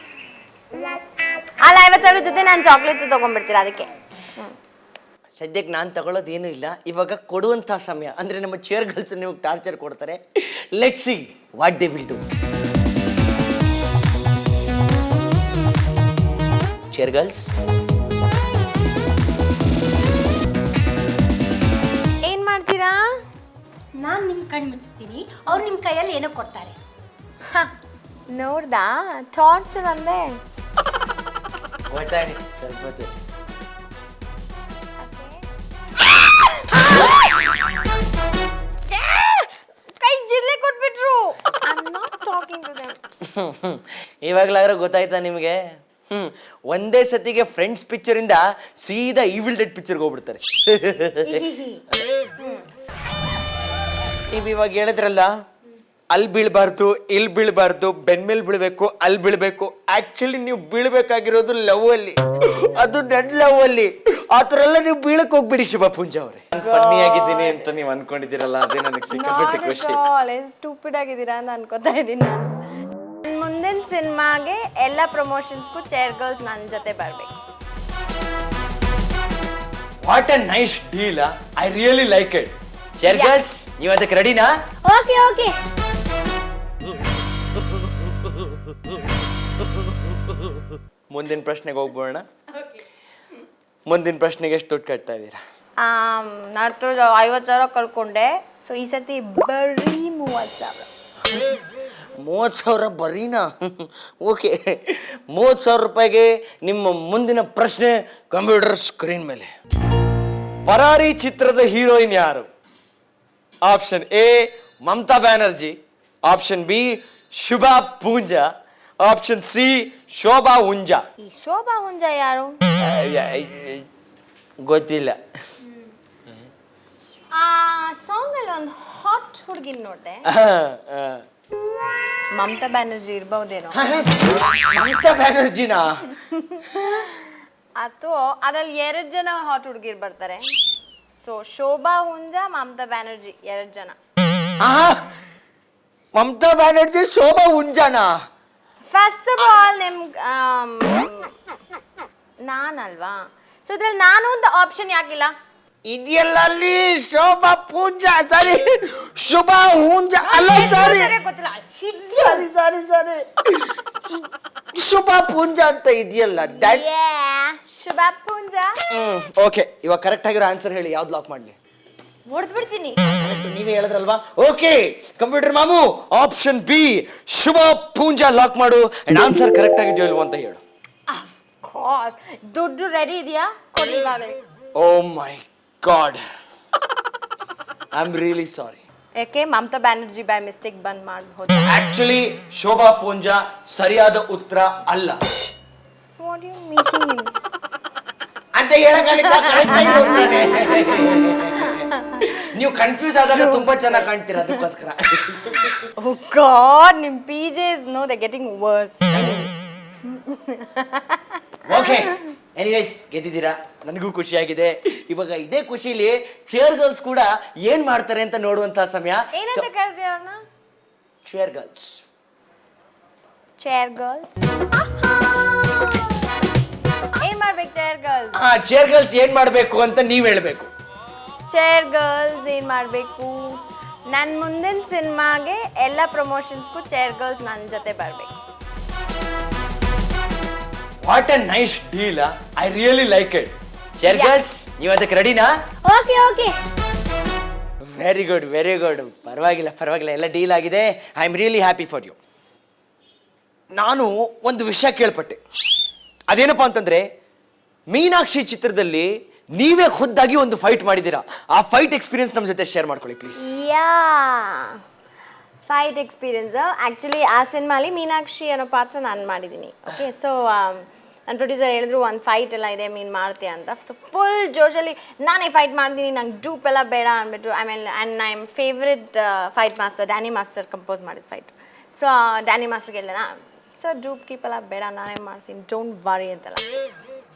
ಅಲ್ಲ, 50,000 ಜೊತೆ ನಾನು ಚಾಕ್ಲೇಟ್ಸ್ ತಗೊಂಡ್ಬಿಡ್ತೀರಾ, ಅದಕ್ಕೆ. ಸದ್ಯಕ್ಕೆ ನಾನು ತಗೊಳ್ಳೋದೇನೂ ಇಲ್ಲ. ಇವಾಗ ಕೊಡುವಂಥ ಸಮಯ ಅಂದರೆ ನಮ್ಮ ಚೇರ್ ಗರ್ಲ್ಸ್ ನಿಮಗೆ ಟಾರ್ಚರ್ ಕೊಡ್ತಾರೆ. Let see what they will do. Chair girls, ಏನ್ ಮಾಡ್ತೀರಾ? ನಾನು ನಿಮ್ಮ ಕಣ್ಣು ಮುಚ್ಚಿಸ್ತೀನಿ, ಅವ್ರು ನಿಮ್ಮ ಕೈಯಲ್ಲಿ ಏನೋ ಕೊಡ್ತಾರೆ. ನೋಡ್ದಾ ಟಾರ್ಚರ್ ಅಂದೆ. ಮಾತಾಡಿ ಸ್ವಲ್ಪ ಹೊತ್ತು. ಕೈ ಜಿರ್ಲೆ ಕೊಟ್ಬಿಟ್ರು. I'm not talking to them. ಇವಾಗಲಾದ್ರೂ ಗೊತ್ತಾಯ್ತಾ ನಿಮಗೆ? ಒಂದೇ ಸತಿಗೆ ಫ್ರೆಂಡ್ಸ್ ಪಿಕ್ಚರಿಂದ ಸೀದಾ ಈವಿಲ್ ಡೆಡ್ ಪಿಕ್ಚರ್ಗೆ ಹೋಗ್ಬಿಡ್ತಾರೆ. ನೀವು ಇವಾಗ ಹೇಳಿದ್ರಲ್ಲ, ಅಲ್ಲಿ ಬೀಳ್ಬಾರ್ದು, ಇಲ್ಲಿ ಬೀಳ್ಬಾರ್ದು, ಬೆನ್ಮೇಲೆ ಬೀಳ್ಬೇಕು, ಅಲ್ಲಿ ಬೀಳ್ಬೇಕು. ಆಕ್ಚುಲಿ ನೀವು ಬೀಳ್ಬೇಕಾಗಿರೋದು ಲವ್ ಅಲ್ಲಿ, ಅದು ಡೆಡ್ ಲವ್ ಅಲ್ಲಿ. ಆ ಥರ ಎಲ್ಲ ನೀವು ಬೀಳಕ್ ಹೋಗ್ಬಿಡಿ ಶುಭ ಪೂಂಜಾ ಅವರೇ. ಫನ್ನಿ ಆಗಿದ್ದೀನಿ ಅಂತ ನೀವು ಅನ್ಕೊಂಡಿದ್ದೀರಲ್ಲ, ಅದೇ ನನಗೆ ಸಿಕ್ಕಾಪಟ್ಟೆ ಖುಷಿ. ಸ್ಟೂಪಿಡ್ ಆಗಿದ್ದೀರಾ ಅಂತ ಅನ್ಕೋತಾ ಇದ್ದೀನಿ ನಾನು. ಮುಂದಿನ ಸಿನಿಮಾಗೆ ಎಲ್ಲ ಪ್ರಮೋಷನ್ಸ್ಗೂ ಚೇರ್ ಗರ್ಲ್ಸ್ ನನ್ನ ಜೊತೆ ಬರ್ಬೇಕು. What a nice deal. I really like it. Chair girls, ನೀವು ಅದಕ್ಕೆ ರೆಡಿನಾ? Okay okay. ಮುಂದಿನ ಪ್ರಶ್ನೆಗೆ ಹೋಗ್ಬೋಣ. ಮುಂದಿನ ಪ್ರಶ್ನೆಗೆ ಎಷ್ಟು ದುಡ್ಡು ಕಟ್ತಾ ಇದ್ದೀರಾ? ನನ್ನ ಹತ್ರ 50,000 ಕಳ್ಕೊಂಡೆ. ಸೊ ಈ ಸತಿ ಬರೀ 30,000. 30,000 ಬರೀನಾ? ಓಕೆ, 30,000 ರೂಪಾಯಿಗೆ ನಿಮ್ಮ ಮುಂದಿನ ಪ್ರಶ್ನೆ ಕಂಪ್ಯೂಟರ್ ಸ್ಕ್ರೀನ್ ಮೇಲೆ. ಪರಾರಿ ಚಿತ್ರದ ಹೀರೋಯಿನ್ ಯಾರು? Option A Mamata Banerjee, option B Shubha Poonja, option C Shobha Hunja. ಈ ಶೋಭಾ ಹುಂಜಾ ಯಾರು? ಗೊತ್ತಿಲ್ಲ. ಆ ಸಾಂಗ್ ಅಲ್ಲಿ ಒಂದು ಹಾಟ್ ಹುಡುಗಿನ ನೋಡ್ದೆ. ಮಮತಾ ಬ್ಯಾನರ್ಜಿ ಇರ್ಬಹುದೇನೋ. ಮಮತಾ ಬ್ಯಾನರ್ಜಿನಾ? ಅಥವಾ ಅದ್ರಲ್ಲಿ 2 ಜನ ಹಾಟ್ ಹುಡುಗಿರ್ ಬರ್ತಾರೆ. ಸೊ ಶೋಭಾ ಹುಂಜಾ, ಮಮತಾ ಬ್ಯಾನರ್ಜಿ 2 ಜನ. ಮಮತಾ ಬ್ಯಾನರ್ಜಿ ಶೋಭಾ ಹುಂಜಾನಾ? ಫಸ್ಟ್ ಆಫ್ ಆಲ್ ನಾನಲ್ವಾ? ಸೊ ಇದ್ರಲ್ಲಿ ನಾನು ಒಂದು ಆಪ್ಷನ್ ಯಾಕಿಲ್ಲ? ಇದೆಯಲ್ಲ ಅಲ್ಲಿ ಶೋಭಾ ಪೂಂಜಾ, ಸಾರಿ ಶುಭಾ ಹುಂಜಾ ಅಲ್ಲ, ಸಾರಿ ಗೊತ್ತಿಲ್ಲ. ಸಾರಿ ಸಾರಿ ಸಾರಿ ಶುಭಾ ಪೂಂಜಾ ಅಂತ ಇದೆಯಲ್ಲ, ದಟ್. ಶುಭಾ ಪೂಂಜಾ. ಓಕೆ, ಇವಾಗ ಕರೆಕ್ಟ್ ಆಗಿರೋ ಆನ್ಸರ್ ಹೇಳಿ, ಯಾವ್ದು ಲಾಕ್ ಮಾಡ್ಲಿ? ಹೊಡೆದ್ಬಿಡ್ತೀನಿ. ನೀವೇ ಹೇಳಿದ್ರಲ್ವಾ? ಓಕೆ ಕಂಪ್ಯೂಟರ್ ಮಾಮು, option B Shubha Poonja lock ಮಾಡು. ಅಂಡ್ ಆನ್ಸರ್ ಕರೆಕ್ಟ್ ಆಗಿದೆಯೋ ಇಲ್ವೋ ಅಂತ ಹೇಳು. ದುಡ್ಡು ರೆಡಿ ಇದೆಯಾ? ಕೊಡಿ ಇವಾಗಲೇ. Oh my god, I am really sorry. ಯಾಕೆ ಮಮತಾ ಬ್ಯಾನರ್ಜಿ ಬೈ ಮಿಸ್ಟೇಕ್ ಬಂದ್ ಮಾಡಬಹುದು? ಆಕ್ಚುಲಿ ಶೋಭಾ ಪೂಂಜಾ ಸರಿಯಾದ ಉತ್ತರ ಅಲ್ಲ ವಾಟ್ ಯು ಮೀನಿಂಗ್ ಅಂತ ಹೇಳಕ್ಕಾಗಿತ್ತ? ಕರೆಕ್ಟ್ ಆಗಿ ಹೋಗ್ತಾನೆ. ನೀವು ಕನ್ಫ್ಯೂಸ್ ಆದಾಗ ತುಂಬಾ ಚೆನ್ನಾಗಿ ಕಾಣ್ತೀರಾ, ಅದಕ್ಕೋಸ್ಕರ. ಓ ಗಾಡ್, ನಿಮ್ PJs no they getting worse. Okay, anyways ಗೆದ್ದಿದ್ದೀರಾ, ನನಗೂ ಖುಷಿಯಾಗಿದೆ. ಇವಾಗ ಇದೇ ಖುಷಿಲಿ ಚೇರ್ ಗರ್ಲ್ಸ್ ಕೂಡ ಏನ್ ಮಾಡ್ತಾರೆ ಅಂತ ನೋಡುವಂತ ಸಮಯ. ಏನಂತ ಕರೆದ್ರಿ ಅವ್ರನ್ನ? Chair girls. ಚೇರ್ ಗರ್ಲ್ಸ್ ಏನ್ ಮಾಡ್ಬೇಕು? ಚೇರ್ ಗರ್ಲ್ಸ್ ಚೇರ್ ಗರ್ಲ್ಸ್ ಏನ್ ಮಾಡ್ಬೇಕು ಅಂತ ನೀವ್ ಹೇಳ್ಬೇಕು. ಚೇರ್ ಗರ್ಲ್ಸ್ ಏನ್ ಮಾಡ್ಬೇಕು? ನನ್ನ ಮುಂದಿನ ಸಿನಿಮಾಗೆ ಎಲ್ಲ ಪ್ರಮೋಷನ್ಸ್ಗೂ ಚೇರ್ ಗರ್ಲ್ಸ್ ನನ್ನ ಜೊತೆ ಬರ್ಬೇಕು. What a nice deal. I really like it. Chair girls, ನೀವು ಅದಕ್ಕೆ ರೆಡಿನಾ? Okay okay. Very good very good. ಪರವಾಗಿಲ್ಲ ಪರವಾಗಿಲ್ಲ, ಎಲ್ಲ ಡೀಲ್ ಆಗಿದೆ. I am really happy for you. ನಾನು ಒಂದು ವಿಷಯ ಕೇಳ್ಪಟ್ಟೆ. ಅದೇನಪ್ಪ ಅಂತಂದ್ರೆ, ಮೀನಾಕ್ಷಿ ಚಿತ್ರದಲ್ಲಿ ನೀವೇ ಖುದ್ದಾಗಿ ಒಂದು ಫೈಟ್ ಮಾಡಿದ್ದೀರಾ. ಆ ಫೈಟ್ ಎಕ್ಸ್ಪೀರಿಯನ್ಸ್ ನಮ್ಮ ಜೊತೆ ಶೇರ್ ಮಾಡ್ಕೊಳ್ಳಿ please. Yeah, fight experience actually ಆ ಸಿನಿಮಾಲಿ ಮೀನಾಕ್ಷಿ ಅನ್ನೋ ಪಾತ್ರ ನಾನು ಮಾಡಿದ್ದೀನಿ. ಓಕೆ, ಸೊ ನನ್ನ ಪ್ರೊಡ್ಯೂಸರ್ ಹೇಳಿದ್ರು ಒಂದು ಫೈಟ್ ಎಲ್ಲ ಇದೆ, ನೀನು ಮಾಡ್ತೀಯ ಅಂತ. ಸೊ ಫುಲ್ ಜೋಶಲ್ಲಿ ನಾನೇ ಫೈಟ್ ಮಾಡ್ತೀನಿ, ನಂಗೆ ಡೂಪ್ ಎಲ್ಲ ಬೇಡ ಅಂದ್ಬಿಟ್ಟು. ಆಮೇಲೆ and I am favourite fight master Danny master compose ಮಾಡಿದ ಫೈಟ್. ಸೊ ಡ್ಯಾನಿ ಮಾಸ್ಟರ್ಗೆ ಹೇಳಿದೆ, ಸೊ ಡೂಪ್ ಕೀಪ್ ಎಲ್ಲ ಬೇಡ, ನಾನೇ ಮಾಡ್ತೀನಿ, ಡೋಂಟ್ ವರಿ ಅಂತೆಲ್ಲ.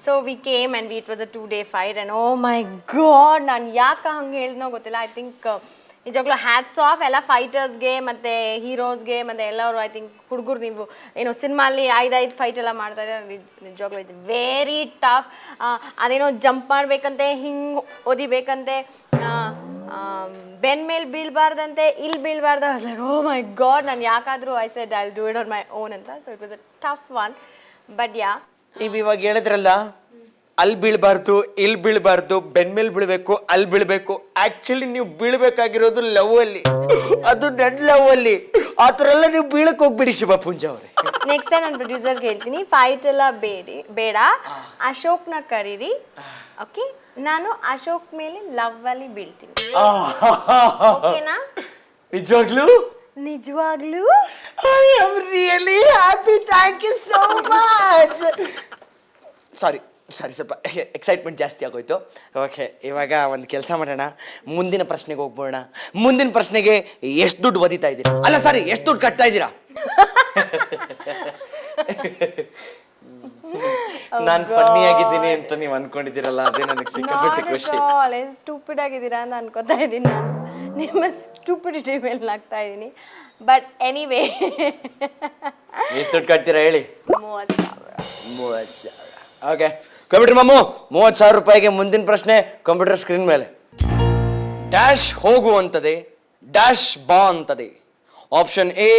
So we came and it was a 2-day fight. And oh my god, ನಾನು ಯಾಕೆ ಹಂಗೆ ಹೇಳಿದ್ನೋ ಗೊತ್ತಿಲ್ಲ. ಐ ಥಿಂಕ್ ನಿಜವಾಗ್ಲೂ ಹ್ಯಾಟ್ಸ್ ಆಫ್ ಎಲ್ಲ ಫೈಟರ್ಸ್ಗೆ ಮತ್ತು ಹೀರೋಸ್ಗೆ ಮತ್ತು ಎಲ್ಲರೂ ಐ ಥಿಂಕ್ ಹುಡುಗರು ನೀವು ಏನೋ ಸಿನಿಮಾಲಿ 5 ಫೈಟ್ ಎಲ್ಲ ಮಾಡ್ತಾ ಇದ್ದಾರೆ. ನಿಜವಾಗ್ಲೂ ಇದು ವೆರಿ ಟಫ್. ಅದೇನೋ ಜಂಪ್ ಮಾಡಬೇಕಂತೆ, ಹಿಂಗೆ ಒದಿಬೇಕಂತೆ, ಬೆನ್ ಮೇಲೆ ಬೀಳಬಾರ್ದಂತೆ, ಇಲ್ಲಿ ಬೀಳಬಾರ್ದು. ಲೈಕ್ ಓ ಮೈ ಗಾಡ್, ನಾನು ಯಾಕಾದರೂ I said I do it on my own ಅಂತ. So it was a tough one. But yeah, ನೀವು ಇವಾಗ ಹೇಳಿದ್ರಲ್ಲ, ಅಲ್ಲಿ ಬೀಳಬಾರ್ದು, ಇಲ್ಲಿ ಬೀಳಬಾರ್ದು, ಬೆನ್ ಮೇಲೆ ಬೀಳಬೇಕು, ಅಲ್ಲಿ ಬೀಳಬೇಕು. ಆಕ್ಚುಲಿ ನೀವು ಬೀಳ್ಬೇಕಾಗಿರೋದು ಲವ್ ಅಲ್ಲಿ, ಅದು ಡೆಡ್ ಲವ್ ಅಲ್ಲಿ. ಆ ಥರ ಎಲ್ಲ ನೀವು ಬೀಳಕ್ಕೆ ಹೋಗ್ಬಿಡಿ ಶುಭ ಪೂಂಜ ಅವರೇ. ನೆಕ್ಸ್ಟ್ ಟೈಮ್ ನಾನು ಪ್ರೊಡ್ಯೂಸರ್ಗೆ ಹೇಳ್ತೀನಿ, ಫೈಟ್ ಎಲ್ಲ ಬೇಡ, ಅಶೋಕ್ನ ಕರೀರಿ. ಓಕೆ, ನಾನು ಅಶೋಕ್ ಮೇಲೆ ಲವ್ ಅಲ್ಲಿ ಬೀಳ್ತೀನಿ. ಓಕೆನಾ? ನಿಜವಾಗ್ಲೂ ನಿಜವಾಗ್ಲೂ I am really happy. Thank you so much. Sorry ಸ್ವಲ್ಪ ಎಕ್ಸೈಟ್ಮೆಂಟ್ ಜಾಸ್ತಿ ಆಗೋಯ್ತು. ಓಕೆ, ಇವಾಗ ಒಂದು ಕೆಲಸ ಮಾಡೋಣ, ಮುಂದಿನ ಪ್ರಶ್ನೆಗೆ ಹೋಗ್ಬೋಣ. ಮುಂದಿನ ಪ್ರಶ್ನೆಗೆ ಎಷ್ಟು ದುಡ್ಡು ಒದಿತಾ ಇದ್ದೀರಾ? ಅಲ್ಲ ಸಾರಿ, ಎಷ್ಟು ದುಡ್ಡು ಕಟ್ತಾ ಇದ್ದೀರಾ? ನಾನು ಫನ್ನಿ ಆಗಿದ್ದೀನಿ ಅಂತ ನೀವು ಅನ್ಕೊಂಡಿದ್ದೀರಲ್ಲ, ಅದೇ ನನಗೆ ಸಿಕ್ಕಾಪಟ್ಟೆ ಖುಷಿ. ಸ್ಟೂಪಿಡ್ ಆಗಿದ್ದೀರಾ ಅಂತ ಅನ್ಕೋತಾ ಇದ್ದೀನಿ ನಾನು. ನಿಮ್ಮ ಸ್ಟೂಪಿಡಿಟಿ ಮೇಲೆ ಆಗ್ತಾ ಇದ್ದೀನಿ. ಬಟ್ ಎನಿವೇ, ಎಷ್ಟು ದುಡ್ಡು ಕಟ್ತೀರಾ ಹೇಳಿ? 30,000. ಓಕೆ ಕಂಪ್ಯೂಟರ್ ಮಾಮು, 30,000 ರೂಪಾಯಿಗೆ ಮುಂದಿನ ಪ್ರಶ್ನೆ ಕಂಪ್ಯೂಟರ್ ಸ್ಕ್ರೀನ್ ಮೇಲೆ. ಡ್ಯಾಶ್ ಹೋಗುವಂಥದ್ದೇ, ಡ್ಯಾಶ್ ಬಾ ಅಂತದೆ. Option A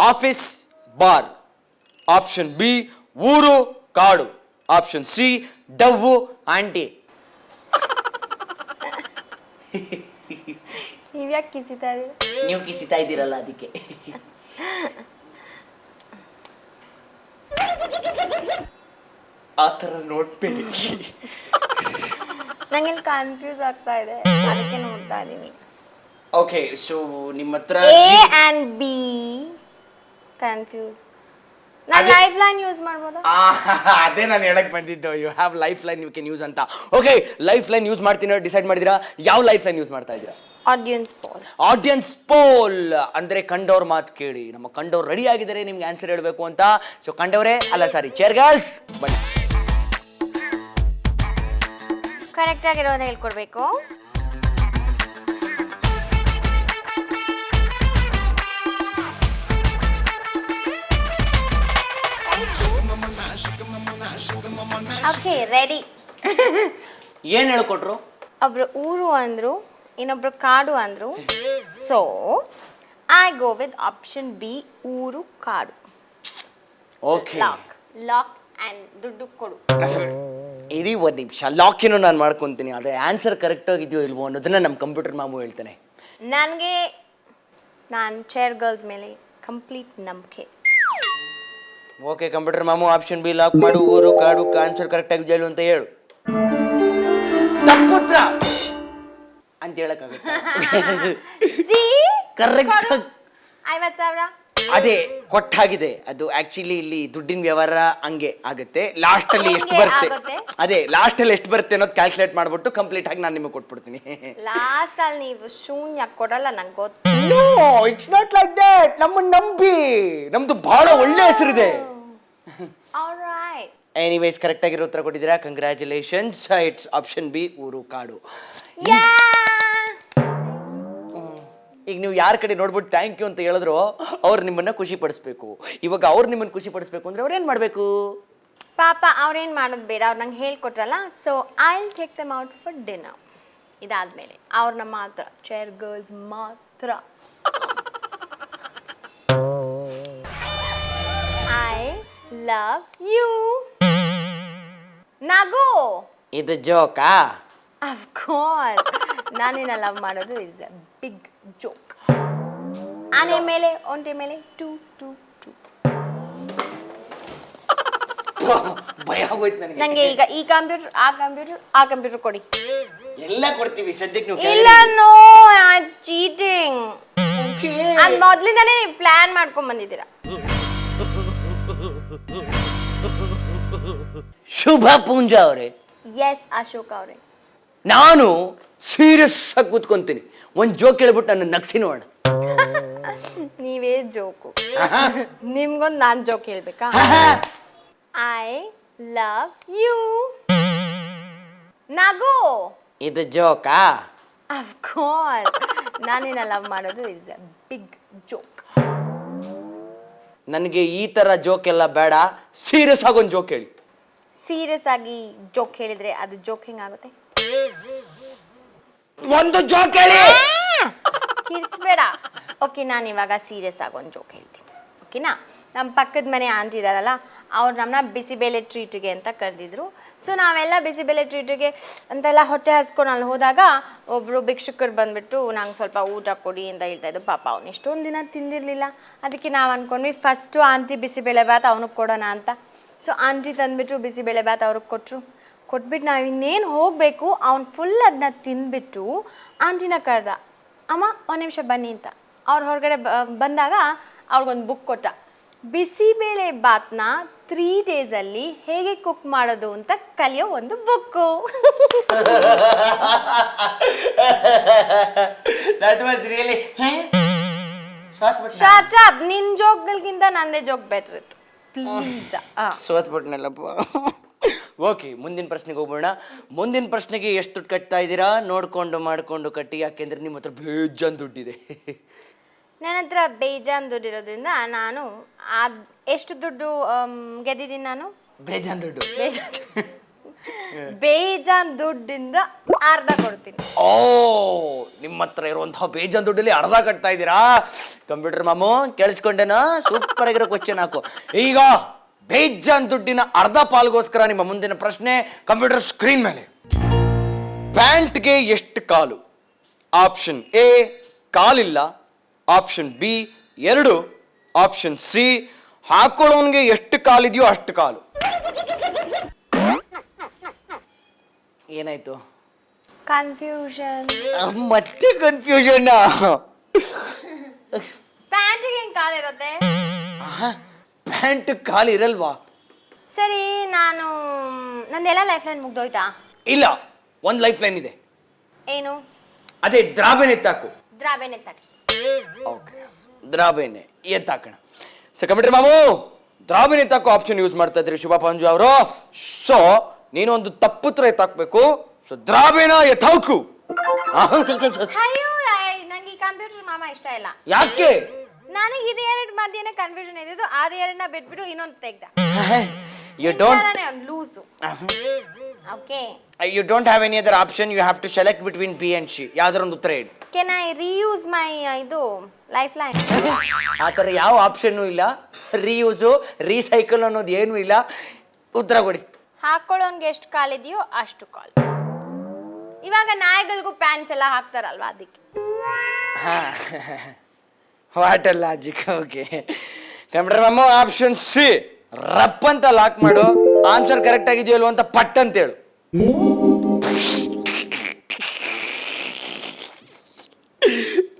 office bar, option B ಊರು ಕಾಡು, ಆಪ್ಷನ್ ಸಿ ಡವ್ವು ಆಂಟಿ. ನೀವ್ಯಾಕೆ ಕಿಸಿತಾ ಇದ್ದೀರಿ? ನೀವು ಕಿಸಿತಾ ಇದ್ದೀರಲ್ಲ ಅದಕ್ಕೆ. ಆ ಥರ ನೋಡ್ಬೇಡಿ. ನಂಗೆ ಕನ್ಫ್ಯೂಸ್ ಆಗ್ತಾ ಇದೆ, ಅದಕ್ಕೆ ನೋಡ್ತಾ ಇದ್ದೀನಿ. ಓಕೆ, ಸೊ ನಿಮ್ಮ ಹತ್ರ ಎ ಆ್ಯಂಡ್ ಬಿ ಕನ್ಫ್ಯೂಸ್. ನಾನು ಲೈಫ್ ಲೈನ್ ಯೂಸ್ ಮಾಡ್ಬೋದಾ? ಅದೇ ನಾನು ಹೇಳಕ್ ಬಂದಿದ್ದು, you have lifeline you can use ಅಂತ. ಓಕೆ, ಲೈಫ್ ಲೈನ್ ಯೂಸ್ ಮಾಡ್ತೀನಿ ಡಿಸೈಡ್ ಮಾಡಿದಿರಾ? ಯಾವ ಲೈಫ್ ಲೈನ್ ಯೂಸ್ ಮಾಡ್ತಾ ಇದ್ದೀರಾ? Audience pole. ಆಡಿಯನ್ಸ್ ಪೋಲ್ ಅಂದ್ರೆ ಕಂಡವ್ರ ಮಾತು ಕೇಳಿ. ನಮ್ಮ ಕಂಡವ್ರು ರೆಡಿ ಆಗಿದ್ದಾರೆ ನಿಮ್ಗೆ ಆನ್ಸರ್ ಹೇಳಬೇಕು ಅಂತ. ಸೊ ಕಂಡವ್ರೆ, ಅಲ್ಲ ಸಾರಿ, ಚೇರ್ ಗರ್ಲ್ಸ್ ಬನ್ನಿ. ಕರೆಕ್ಟ್ ಆಗಿರೋದು ಹೇಳ್ಕೊಡ್ಬೇಕು. Okay, ready. ಏನ್ ಹೇಳ್ಕೊಟ್ರು? ಒಬ್ರು ಊರು ಅಂದ್ರು, ಇನ್ನೊಬ್ರು ಕಾಡು ಅಂದ್ರು. So I go with option B, ಊರು ಕಾಡು. ಓಕೆ, ಲಾಕ್ ಅಂಡ್ ದುಡ್ಡು ಕೊಡು. ಇಡೀ ಒಂದು ನಿಮಿಷ, ಲಾಕಿನೂ ನಾನು ಮಾಡ್ಕೊತೀನಿ. ಆದರೆ ಆನ್ಸರ್ ಕರೆಕ್ಟ್ ಆಗಿದೆಯೋ ಇಲ್ವೋ ಅನ್ನೋದನ್ನ ನಮ್ಮ ಕಂಪ್ಯೂಟರ್ ಮಾಮು ಹೇಳ್ತಾನೆ. ನನಗೆ ನಾನು ಚೇರ್ ಗರ್ಲ್ಸ್ ಮೇಲೆ ಕಂಪ್ಲೀಟ್ ನಂಬಿಕೆ. ಓಕೆ ಕಂಪ್ಯೂಟರ್ ಮಾಮು, ಆಪ್ಷನ್ ಬಿ ಲಾಕ್ ಮಾಡು. ಊರು ಕಾಡು ಆನ್ಸರ್ ಕರೆಕ್ಟ್ ಆಗಿದೆಯೋ ಇಲ್ವೋ ಅಂತ ಹೇಳು. ತಪ್ಪುತ್ರ ಅಂತ ಹೇಳಕ್ಕಾಗುತ್ತೆ. ಕರೆಕ್ಟ್ 50,000 ಅದೇ ಕೊಟ್ಟಾಗಿದೆ. ಅದು ಆಕ್ಚುಲಿ ಇಲ್ಲಿ ದುಡ್ಡಿನ ವ್ಯವಹಾರ ಹಂಗೆ ಆಗುತ್ತೆ. ಲಾಸ್ಟ್ ಅಲ್ಲಿ ಎಷ್ಟು ಬರುತ್ತೆ, ಅದೇ ಲಾಸ್ಟ್ ಅಲ್ಲಿ ಎಷ್ಟು ಬರುತ್ತೆ ಅನ್ನೋದು ಕ್ಯಾಲ್ಕುಲೇಟ್ ಮಾಡ್ಬಿಟ್ಟು ಕಂಪ್ಲೀಟ್ ಆಗಿ ನಾನು ನಿಮಗೆ ಕೊಟ್ಬಿಡ್ತೀನಿ. ಲಾಸ್ಟ್ ಅಲ್ಲಿ ನೀವು ಶೂನ್ಯ ಕೊಡಲ್ಲ, ನಂಗೆ ಗೊತ್ತು. No, it's not like that. ನಮ್ಮನ್ನ ನಂಬಿ, ನಮ್ದು ಬಹಳ ಒಳ್ಳೆ ಹೆಸರಿದೆ. ಆಲ್ರೈಟ್. ಎನಿವೇಸ್ ಕರೆಕ್ಟ್ ಆಗಿರೋ ಉತ್ತರ ಕೊಟ್ಟಿದ್ದೀರಾ, ಕಂಗ್ರ್ಯಾಚುಲೇಷನ್ಸ್. ಇಟ್ಸ್ ಆಪ್ಷನ್ ಬಿ, ಊರು ಕಾಡು. ಈಗ ನೀವು ಯಾರ ಕಡೆ ನೋಡ್ಬಿಟ್ಟು ಥ್ಯಾಂಕ್ ಯು ಅಂತ ಹೇಳಿದ್ರು, ಅವ್ರು ನಿಮ್ಮನ್ನ ಖುಷಿ ಪಡಿಸ್ಬೇಕು. ಇವಾಗ ಅವ್ರು ನಿಮ್ಮನ್ನ ಖುಷಿ ಪಡಿಸ್ಬೇಕು ಅಂದ್ರೆ ಅವ್ರು ಏನು ಮಾಡಬೇಕು? ಪಾಪ ಅವ್ರೇನು ಮಾಡೋದು ಬೇಡ, ಅವ್ರು ನಂಗೆ ಹೇಳ್ಕೊಟ್ರಲ್ಲ. So I will take them out for dinner. ಇದಾದ್ಮೇಲೆ ಅವ್ರನ್ನ ಮಾತ್ರ, ಚೇರ್ ಗರ್ಲ್ಸ್ ಮಾತ್ರ. I love you. ನಗು. ಇದು ಜೋಕಾ? ಅಫ್ಕೋರ್ಸ್, ನಾನಿನ್ನ ಲವ್ ಮಾಡೋದು ಇಸ್ ಅ ಬಿಗ್ ಜೋಕ್. ಆನೆ ಮೇಲೆ ಒಂಟೆ ಮೇಲೆ ಟು ಟು ಟು. ಭಯ ಆಗೋಯ್ತು ನನಗೆ. ನಂಗೆ ಈಗ ಈ ಕಂಪ್ಯೂಟರ್, ಆ ಕಂಪ್ಯೂಟರ್ ಕೊಡಿ. ಎಲ್ಲ ಕೊಡ್ತೀವಿ ಸದ್ಯಕ್ಕೆ. ನೀವು ಇಲ್ಲ, ನೋ, ಇಟ್ಸ್ ಚೀಟಿಂಗ್. ಅದು ಮೊದಲಿಂದಾನೇ ನೀವು ಪ್ಲಾನ್ ಮಾಡ್ಕೊಂಡ್ ಬಂದಿದ್ದೀರಾ. ಶುಭ ಪೂಂಜ ಅವರೇ. ಎಸ್ ಅಶೋಕ್ ಅವರೇ. ನಾನು ಸೀರಿಯಸ್ ಆಗಿ ಕೂತ್ಕೊಂತೀನಿ. ಒಂದು ಜೋಕ್ ಹೇಳ್ಬಿಟ್ಟು ನನ್ನ ನಗ್ಸಿ ನೋಡ. ನೀವೇ ಜೋಕು. ನಿಮ್ಗೊಂದು ನಾನು ಜೋಕ್ ಹೇಳ್ಬೇಕಾ? I love you. ನಗು. ಇದು ಜೋಕಾ? ಅಫ್ಕೋರ್ಸ್ ನಾನಿನ್ನ ಲವ್ ಮಾಡೋದು ಇಸ್ ಅ ಬಿಗ್ ಜೋಕ್. ನನಗೆ ಈ ಥರ ಜೋಕ್ ಎಲ್ಲ ಬೇಡ, ಸೀರಿಯಸ್ ಆಗಿ ಒಂದು ಜೋಕ್ ಹೇಳಿ. ಸೀರಿಯಸ್ ಆಗಿ ಜೋಕ್ ಹೇಳಿದ್ರೆ ಅದು ಜೋಕ್ ಹೆಂಗಾಗುತ್ತೆ? ಒಂದು ಜೋಕ್ ಹೇಳಿ. ಕಿರ್ಚ್ಬೇಡ. ಓಕೆ, ನಾನು ಇವಾಗ ಸೀರಿಯಸ್ ಆಗಿ ಒಂದು ಜೋಕ್ ಹೇಳ್ತೀನಿ. ಓಕೆನಾ? ನಮ್ಮ ಪಕ್ಕದ ಮನೆ ಆಂಟಿ ಇದಾರಲ್ಲ, ಅವ್ರು ನಮ್ಮನ್ನ ಬಿಸಿಬೇಳೆ ಟ್ರೀಟಿಗೆ ಅಂತ ಕರೆದಿದ್ರು. ಸೊ ನಾವೆಲ್ಲ ಬಿಸಿಬೇಳೆ ಟ್ರೀಟಿಗೆ ಅಂತೆಲ್ಲ ಹೊಟ್ಟೆ ಹಸ್ಕೊಂಡು ಅಲ್ಲಿ ಹೋದಾಗ ಒಬ್ಬರು ಭಿಕ್ಷುಕರು ಬಂದುಬಿಟ್ಟು ನಂಗೆ ಸ್ವಲ್ಪ ಊಟ ಕೊಡಿ ಅಂತ ಹೇಳ್ತಾಯಿದ್ದು. ಪಾಪ ಅವ್ನು ಎಷ್ಟೊಂದು ದಿನ ತಿಂದಿರಲಿಲ್ಲ. ಅದಕ್ಕೆ ನಾವು ಅಂದ್ಕೊಂಡ್ವಿ ಫಸ್ಟು ಆಂಟಿ ಬಿಸಿಬೇಳೆ ಭಾತ್ ಅವನಿಗೆ ಕೊಡೋಣ ಅಂತ. ಸೊ ಆಂಟಿ ತಂದುಬಿಟ್ಟು ಬಿಸಿಬೇಳೆ ಭಾತ್ ಅವ್ರಿಗೆ ಕೊಟ್ಬಿಟ್ಟು ನಾವು ಇನ್ನೇನು ಹೋಗಬೇಕು, ಅವ್ನು ಫುಲ್ ಅದನ್ನ ತಿಂದ್ಬಿಟ್ಟು ಆಂಟಿನ ಕರೆದ. ಅಮ್ಮ ಒಂದು ನಿಮಿಷ ಬನ್ನಿ ಅಂತ. ಅವ್ರು ಹೊರಗಡೆ ಬಂದಾಗ ಅವ್ರಿಗೊಂದು ಬುಕ್ ಕೊಟ್ಟ. ಬಿಸಿಬೇಳೆ ಭಾತ್ನ 3 ಡೇಸಲ್ಲಿ ಹೇಗೆ ಕುಕ್ ಮಾಡೋದು ಅಂತ ಕಲಿಯೋ ಒಂದು book. That was really short up. ನಿನ್ನ ಜೋಕ್ಗಳಿಗಿಂತ ನಂದೇ ಜೋಕ್ ಬೆಟರ್ ಇತ್ತು. ಪ್ಲೀಸ್. ಸೋತ್ಬಿಟ್ನಲ್ಲಪ್ಪ. ಓಕೆ, ಮುಂದಿನ ಪ್ರಶ್ನೆಗೆ ಹೋಗೋಣ. ಮುಂದಿನ ಪ್ರಶ್ನೆಗೆ ಎಷ್ಟು ದುಡ್ಡು ಕಟ್ತಾ ಇದ್ದೀರಾ ನೋಡಿಕೊಂಡು ಮಾಡಿಕೊಂಡು ಕಟ್ಟಿ, ಯಾಕೆಂದ್ರೆ ನಿಮ್ಮ ಹತ್ರ ಬೇಜಾನ್ ದುಡ್ಡಿದೆ. ನನ್ನ ಹತ್ರ ಬೇಜಾನ್ ದುಡ್ಡಿರೋದ್ರಿಂದ ನಾನು ಎಷ್ಟು ದುಡ್ಡು ಗೆದ್ದಿದ್ದೀನಿ ನಾನು? ಬೇಜಾನ್ ದುಡ್ಡು. ಬೇಜಾನ್ ದುಡ್ಡಿಂದ ಅರ್ಧ ಕೊಡ್ತೀನಿ. ಓ, ನಿಮ್ಮ ಹತ್ರ ಇರುವಂತಹ ಬೇಜಾನ್ ದುಡ್ಡಲ್ಲಿ ಅರ್ಧ ಕಟ್ತಾ ಇದ್ದೀರಾ? ಕಂಪ್ಯೂಟರ್ ಮಾಮು ಕೇಳಿಸ್ಕೊಂಡೇನಾ? ಸೂಪರ್ ಆಗಿರೋ ಕ್ವಶನ್ ಹಾಕು. ಈಗ ಬೇಜಾನ್ ದುಡ್ಡಿನ ಅರ್ಧ ಪಾಲ್ಗೋಸ್ಕರ ನಿಮ್ಮ ಮುಂದಿನ ಪ್ರಶ್ನೆ ಕಂಪ್ಯೂಟರ್ ಸ್ಕ್ರೀನ್ ಮೇಲೆ. ಪ್ಯಾಂಟ್ಗೆ ಎಷ್ಟು ಕಾಲು? ಆಪ್ಷನ್ ಎ ಕಾಲಿಲ್ಲ, ಆಪ್ಷನ್ ಬಿ 2, ಆಪ್ಷನ್ ಸಿ ಹಾಕೊಳ್ಳೋನ್ಗೆ ಎಷ್ಟು ಕಾಲಿದೆಯೋ ಅಷ್ಟು ಕಾಲು. ಏನಾಯ್ತು? ಕನ್ಫ್ಯೂಷನ್. ಮತ್ತೆ ಕನ್ಫ್ಯೂಷನ್. ಪ್ಯಾಂಟಿಗೆ ಹೆಂಗೆ ಕಾಲಿರುತ್ತೆ? ಪ್ಯಾಂಟ್ ಕಾಲು ಇರಲ್ವಾ? ಸರಿ, ನಂದೆಲ್ಲ ಲೈಫ್ ಲೈನ್ ಮುಗ್ದೋಯ್ತಾ? ಇಲ್ಲ, ಒಂದು ಲೈಫ್ ಲೈನ್ ಇದೆ. ಏನು? ಅದೇ ದ್ರಾಬೇನೆ ಎತ್ತಾಕು. ದ್ರಾಬೇನೆ ಎತ್ತಾಕಿ. ಓಕೆ, ದ್ರಾಬೇನೆ ಎತ್ತಾಕೋಣ. ಸೊ ಕಂಪ್ಯೂಟರ್ ಮಾಮು ದ್ರಾಬೇನೆ ಎತ್ತಾಕೋ ಆಪ್ಷನ್ ಯೂಸ್ ಮಾಡ್ತಾ ಇದ್ರಿ ಶುಭ ಪಂಜು ಅವರು. ಸೊ ನೀನು ಒಂದು ತಪ್ಪುತ್ರ ಎತ್ತಾಕ್ಬೇಕು. ಸೊ ದ್ರಾಬೇನ ಎತ್ತಾಕು. ಅಯ್ಯೋ, ನಂಗೆ ಈ ಕಂಪ್ಯೂಟರ್ ಮಾಮ ಇಷ್ಟ ಇಲ್ಲ. ಯಾಕೆ? ನನಗೆ ಇದು ಎರಡು ಮಧ್ಯೆ ಕನ್ಫ್ಯೂಷನ್ ಇದ್ದಿದ್ದು, ಅದು ಎರಡನ್ನ ಬಿಟ್ಬಿಟ್ಟು ಇನ್ನೊಂದು ತೆಗ್ದ. You don't loose. Okay, you don't have any other option. You have to select between B and C. ಯಾವ್ದಾರ ಒಂದು ಉತ್ತರ ಹೇಳಿ. ಕೆನ್ ಐ ರೀಯೂಸ್ ಮೈ ಇದು ಲೈಫ್ ಲೈನ್? ಆ ಥರ ಯಾವ ಆಪ್ಷನ್ನು ಇಲ್ಲ. ರೀಯೂಸು ರೀಸೈಕಲ್ ಅನ್ನೋದು ಏನೂ ಇಲ್ಲ. ಉತ್ತರ ಕೊಡಿ. ಹಾಕೊಳ್ಳೋನ್ಗೆ ಎಷ್ಟು ಕಾಲಿದೆಯೋ ಅಷ್ಟು ಕಾಲು. ಇವಾಗ ನಾಯಿಗಳಿಗೂ ಪ್ಯಾಂಟ್ಸ್ ಎಲ್ಲ ಹಾಕ್ತಾರಲ್ವಾ, ಅದಕ್ಕೆ. What a logic. Okay computer ಮಾಮು ಆಪ್ಷನ್ ಸಿ ರಪ್ ಅಂತ ಲಾಕ್ ಮಾಡು. ಆನ್ಸರ್ ಕರೆಕ್ಟ್ ಆಗಿದೆಯೋ ಅಲ್ವ ಅಂತ ಪಟ್ ಅಂತ ಹೇಳು.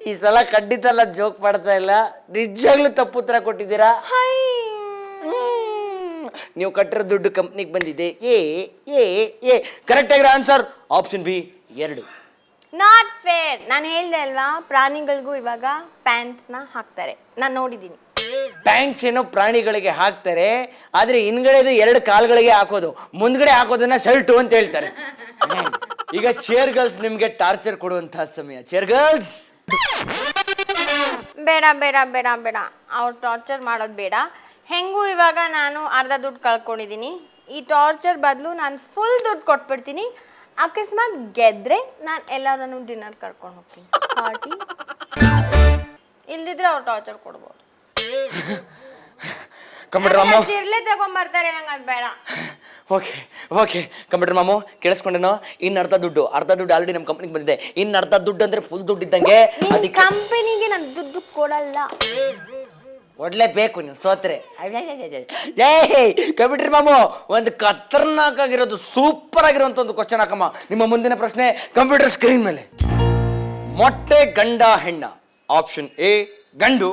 ಈ ಸಲ ಖಂಡಿತ ಎಲ್ಲ ಜೋಕ್ ಮಾಡ್ತಾ ಇಲ್ಲ, ನಿಜವಾಗ್ಲೂ ತಪ್ಪು ಉತ್ತರ ಕೊಟ್ಟಿದ್ದೀರಾ. ನೀವು ಕಟ್ಟಿರೋ ದುಡ್ಡು ಕಂಪ್ನಿಗೆ ಬಂದಿದೆ. ಎ ಎ ಎ ಕರೆಕ್ಟ್ ಆಗಿರೋ answer option B 2. Not fair. ನಾನು ಹೇಳ್ದೆ ಅಲ್ವಾ, ಪ್ರಾಣಿಗಳಿಗೂ ಇವಾಗ ಪ್ಯಾಂಟ್ಸ್ನ ಹಾಕ್ತಾರೆ, ನಾನು ನೋಡಿದ್ದೀನಿ. ಪ್ಯಾಂಟ್ಸ್ ಏನೋ ಪ್ರಾಣಿಗಳಿಗೆ ಹಾಕ್ತಾರೆ, ಆದ್ರೆ ಹಿಂದ್ಗಡೆದು 2 ಕಾಲ್ಗಳಿಗೆ ಹಾಕೋದು, ಮುಂದ್ಗಡೆ ಹಾಕೋದನ್ನ ಶರ್ಟು ಅಂತ ಹೇಳ್ತಾರೆ. ಈಗ ಚೇರ್ ಗರ್ಲ್ಸ್ ನಿಮ್ಗೆ ಟಾರ್ಚರ್ ಕೊಡುವಂತಹ ಸಮಯ. ಚೇರ್ ಗರ್ಲ್ಸ್ ಬೇಡ ಬೇಡ ಬೇಡ ಬೇಡ, ಅವ್ರು ಟಾರ್ಚರ್ ಮಾಡೋದು ಬೇಡ. ಹೆಂಗೂ ಇವಾಗ ನಾನು ಅರ್ಧ ದುಡ್ಡು ಕಳ್ಕೊಂಡಿದ್ದೀನಿ. ಈ ಟಾರ್ಚರ್ ಬದಲು ನಾನು ಫುಲ್ ದುಡ್ಡು ಕೊಟ್ಬಿಡ್ತೀನಿ. ಅಕಸ್ಮಾತ್ ಗೆದ್ರೆ ನಾನು ಎಲ್ಲರನ್ನು ಡಿನ್ನರ್ ಕರ್ಕೊಂಡು ಹೋಗ್ತೀನಿ, ಪಾರ್ಟಿ. ಇಲ್ದಿದ್ರೆ ಅವ್ರು ಟಾರ್ಚರ್ ಕೊಡ್ಬೋದು. ಕಂಪ್ಯೂಟರ್ ಮಾಮು ಇರ್ಲೇ ತಗೊಂಡ್ಬರ್ತಾರೆ, ನಂಗೆ ಅದು ಬೇಡ. ಓಕೆ ಓಕೆ ಕಂಪ್ಯೂಟರ್ ಮಾಮು ಕೇಳಿಸ್ಕೊಂಡೇನೋ? ಇನ್ನು ಅರ್ಧ ದುಡ್ಡು ಆಲ್ರೆಡಿ ನಮ್ಮ ಕಂಪ್ನಿಗೆ ಬಂದಿದೆ. ಇನ್ನು ಅರ್ಧ ದುಡ್ಡು ಅಂದ್ರೆ ಫುಲ್ ದುಡ್ಡು ಇದ್ದಂಗೆ. ಅದಕ್ಕೆ ಕಂಪನಿಗೆ ನಾನು ದುಡ್ಡು ಕೊಡಲ್ಲ. ಕೊಡ್ಲೇಬೇಕು, ನೀವು ಸೋತ್ರೆ. ಕಂಪ್ಯೂಟರ್ ಮಾಮು ಒಂದು ಖತರ್ನಾಕ್ ಆಗಿರೋದು, ಸೂಪರ್ ಆಗಿರೋಂಥ ಒಂದು ಕ್ವಶನ್ ಹಾಕಮ್ಮ. ನಿಮ್ಮ ಮುಂದಿನ ಪ್ರಶ್ನೆ ಕಂಪ್ಯೂಟರ್ ಸ್ಕ್ರೀನ್ ಮೇಲೆ. ಮೊಟ್ಟೆ ಗಂಡ ಹೆಣ್ಣ? ಆಪ್ಷನ್ ಎ ಗಂಡು,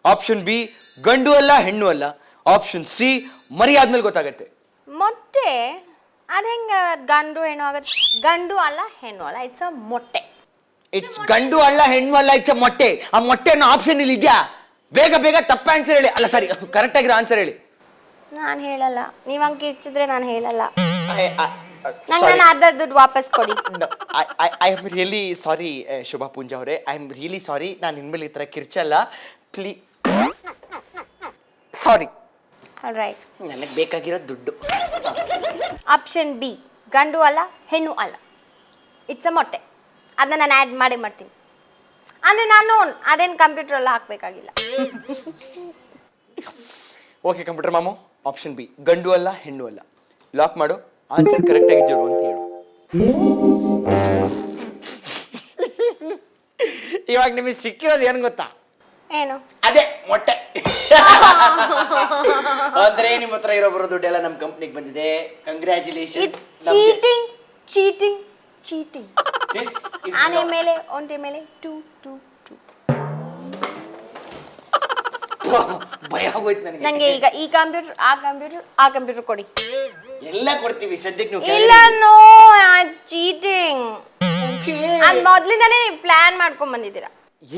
ಆಪ್ಷನ್ ಬಿ ಗಂಡು ಅಲ್ಲ ಹೆಣ್ಣು ಅಲ್ಲ, ಆಪ್ಷನ್ ಸಿ ಮರಿ ಆದ್ಮೇಲೆ ಗೊತ್ತಾಗತ್ತೆ. ಮೊಟ್ಟೆ ಅದು ಹೆಂಗೆ ಗಂಡು ಹೆಣ್ಣು ಆಗತ್ತೆ? ಗಂಡು ಅಲ್ಲ ಹೆಣ್ಣು ಅಲ್ಲ, ಇಟ್ಸ್ ಅ ಮೊಟ್ಟೆ. ಇಟ್ಸ್ ಗಂಡು ಅಲ್ಲ ಹೆಣ್ಣು ಅಲ್ಲ, ಇಟ್ಸ್ ಅ ಮೊಟ್ಟೆ. ಆ ಮೊಟ್ಟೆ ಅನ್ನೋ ಆಪ್ಷನ್ ಇಲ್ಲಿ ಇದೆಯಾ? ಬೇಗ ಬೇಗ ತಪ್ಪ ಆನ್ಸರ್ ಹೇಳಿ. ಅಲ್ಲ ಸಾರಿ, ಕರೆಕ್ಟ್ ಆಗಿರೋ ಆನ್ಸರ್ ಹೇಳಿ. ನಾನು ಹೇಳಲ್ಲ. ನೀವು ಹಂಗೆ ಕಿರ್ಚಿದ್ರೆ ನಾನು ಹೇಳಲ್ಲ. ನಂಗೆ ನಾನು ಅರ್ಧ ದುಡ್ಡು ವಾಪಸ್ ಕೊಡಿ. ಐ ಆಮ್ ರಿಯಲಿ ಸಾರಿ ಶುಭಾ ಪೂಂಜಾ ಅವರೇ, ಐ ಆಮ್ ರಿಯಲಿ ಸಾರಿ. ನಾನು ಇನ್ಮೇಲೆ ಈ ಥರ ಕಿರ್ಚಲ್ಲ, ಸಾರಿ. ರೈಟ್. ನನಗೆ ಬೇಕಾಗಿರೋ ದುಡ್ಡು. ಆಪ್ಷನ್ ಬಿ, ಗಂಡು ಅಲ್ಲ ಹೆಣ್ಣು ಅಲ್ಲ, ಇಟ್ಸ್ ಅ ಮೊಟ್ಟೆ. ಅದನ್ನ ನಾನು ಆ್ಯಡ್ ಮಾಡ್ತೀನಿ. ಅಂದರೆ ನಾನು ಅದೇನು ಕಂಪ್ಯೂಟ್ರಲ್ಲಿ ಹಾಕಬೇಕಾಗಿಲ್ಲ. ಓಕೆ ಕಂಪ್ಯೂಟರ್ ಮಾಮು, ಆಪ್ಷನ್ ಬಿ, ಗಂಡು ಅಲ್ಲ ಹೆಣ್ಣು ಅಲ್ಲ. ಲಾಕ್ ಮಾಡು, ಆನ್ಸರ್ ಕರೆಕ್ಟ್ ಆಗಿದ್ಯೋ ಅಂತ ಹೇಳು. ಇವಾಗ ನಿಮಗೆ ಸಿಕ್ಕಿರೋದು ಏನು ಗೊತ್ತಾ? ಏನು? ಅದೇ ಮೊಟ್ಟೆ. ಅಂದ್ರೆ ನಿಮ್ಮ ಹತ್ರ ಇರೋ ಬರೋ ದುಡ್ಡೆಲ್ಲ ನಮ್ಮ ಕಂಪ್ನಿಗೆ ಬಂದಿದೆ. Congratulations. It's cheating cheating cheating. ಆನೆ ಮೇಲೆ ಒಂಟೆ ಮೇಲೆ ಟು ಟು ಟು. ಭಯ ಆಗೋಯ್ತು ನನಗೆ. ನನಗೆ ಈಗ ಈ ಕಂಪ್ಯೂಟರ್ ಆ ಕಂಪ್ಯೂಟರ್ ಕೊಡಿ. ಎಲ್ಲ ಕೊಡ್ತೀವಿ ಸದ್ಯಕ್ಕೆ ನೀವು. ಇಲ್ಲ, ನೋ, ಇಟ್ಸ್ ಚೀಟಿಂಗ್. ಅದು ಮೊದಲಿಂದಾನೇ ನೀವು ಪ್ಲಾನ್ ಮಾಡ್ಕೊಂಡ್ ಬಂದಿದ್ದೀರಾ.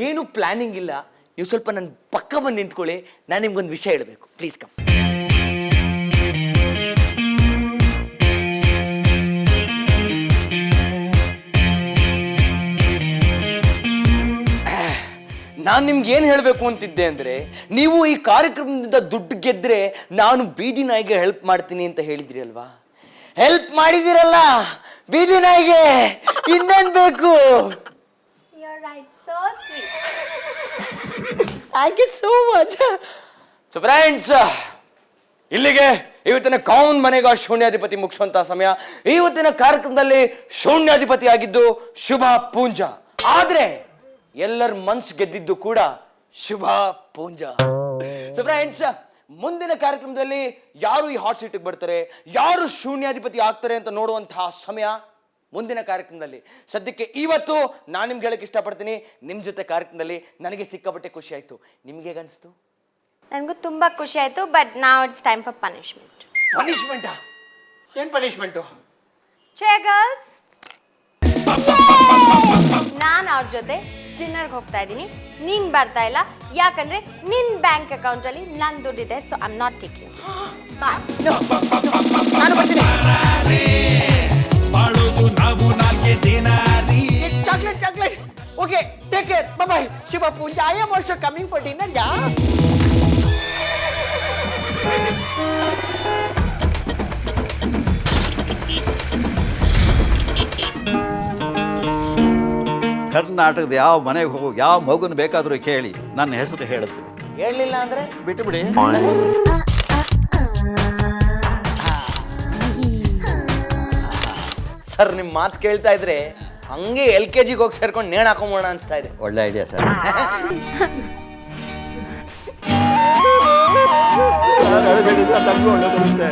ಏನು ಪ್ಲಾನಿಂಗ್ ಇಲ್ಲ. ನೀವು ಸ್ವಲ್ಪ ನನ್ನ ಪಕ್ಕ ಬಂದು ನಿಂತ್ಕೊಳ್ಳಿ, ನಾನು ನಿಮ್ಗೊಂದು ವಿಷಯ ಹೇಳಬೇಕು. Please come. ನಾನು ನಿಮ್ಗೆ ಏನು ಹೇಳಬೇಕು ಅಂತಿದ್ದೆ ಅಂದರೆ, ನೀವು ಈ ಕಾರ್ಯಕ್ರಮದಿಂದ ದುಡ್ಡು ಗೆದ್ದರೆ ನಾನು ಬೀದಿ ನಾಯಿಗೆ ಹೆಲ್ಪ್ ಮಾಡ್ತೀನಿ ಅಂತ ಹೇಳಿದ್ರಿ ಅಲ್ವಾ? ಹೆಲ್ಪ್ ಮಾಡಿದಿರಲ್ಲ ಬೀದಿ ನಾಯಿಗೆ, ಇನ್ನೇನು ಬೇಕು? Thank you so much. So friends, ಇಲ್ಲಿಗೆ ಇವತ್ತಿನ ಕೌನ್ ಮನೆಗ ಶೂನ್ಯಾಧಿಪತಿ ಮುಗಿಸುವಂತ ಸಮಯ. ಇವತ್ತಿನ ಕಾರ್ಯಕ್ರಮದಲ್ಲಿ ಶೂನ್ಯಾಧಿಪತಿ ಆಗಿದ್ದು ಶುಭಾ ಪೂಂಜಾ, ಆದ್ರೆ ಎಲ್ಲರ ಮನ್ಸು ಗೆದ್ದಿದ್ದು ಕೂಡ ಶುಭಾ ಪೂಂಜಾ. ಸೊ ಫ್ರೆಂಡ್ಸ್, ಮುಂದಿನ ಕಾರ್ಯಕ್ರಮದಲ್ಲಿ ಯಾರು ಈ ಹಾಟ್ ಸೀಟಿಗೆ ಬರ್ತಾರೆ, ಯಾರು ಶೂನ್ಯಾಧಿಪತಿ ಆಗ್ತಾರೆ ಅಂತ ನೋಡುವಂತಹ ಸಮಯ ಮುಂದಿನ ಕಾರ್ಯಕ್ರಮದಲ್ಲಿ. ಸದ್ಯಕ್ಕೆ ಇವತ್ತು ನಾನು ನಿಮ್ಗೆ ಹೇಳಕ್ಕೆ ಇಷ್ಟಪಡ್ತೀನಿ, ನಿಮ್ಮ ಜೊತೆ ಕಾರ್ಯಕ್ರಮದಲ್ಲಿ ನನಗೆ ಸಿಕ್ಕಾಪಟ್ಟೆ ಖುಷಿ ಆಯಿತು. ನಿಮ್ಗೆ ಹೇಗನ್ನಿಸ್ತು? ನನಗೂ ತುಂಬ ಖುಷಿ ಆಯಿತು. ಬಟ್ ನಾವ್ ಇಟ್ಸ್ ಟೈಮ್ ಫಾರ್ ಪನಿಷ್ಮೆಂಟ್. ಪನಿಷ್ಮೆಂಟಾ? ಏನು ಪನಿಷ್ಮೆಂಟು? ಗರ್ಲ್ಸ್, ನಾನು ಅವ್ರ ಜೊತೆ ಡಿನ್ನರ್ಗೆ ಹೋಗ್ತಾ ಇದ್ದೀನಿ. ನೀನು ಬರ್ತಾ ಇಲ್ಲ, ಯಾಕಂದ್ರೆ ನಿನ್ನ ಬ್ಯಾಂಕ್ ಅಕೌಂಟಲ್ಲಿ ನನ್ನ ದುಡ್ಡಿದೆ. So I am not taking. Bye. ನಾನು ಬರ್ತೀನಿ. Chocolate. Okay, take care. Bye. Shubha Poonja, I am also coming for dinner. Yeah. ಕರ್ನಾಟಕದ ಯಾವ ಮನೆಗೆ ಹೋಗು, ಯಾವ ಮಗುನ ಬೇಕಾದರೂ ಕೇಳಿ ನನ್ನ ಹೆಸರು ಹೇಳುತ್ತೆ. ಹೇಳಲಿಲ್ಲ ಅಂದ್ರೆ ಬಿಟ್ಟು ಬಿಡಿ. ಸರ್, ನಿಮ್ಮ ಮಾತು ಕೇಳ್ತಾ ಇದ್ರೆ ಹಂಗೆ LKG ಹೋಗಿ ಸೇರ್ಕೊಂಡು ನೇಣು ಹಾಕೊಂಬೋಣ ಅನಿಸ್ತಾ ಇದೆ. ಒಳ್ಳೆ ಐಡಿಯಾ ಸರ್. ಸರ್, ಅಳಬೇಡಿ ಸರ್, ನಮಗೂ ಒಳ್ಳೆ ಬರುತ್ತೆ.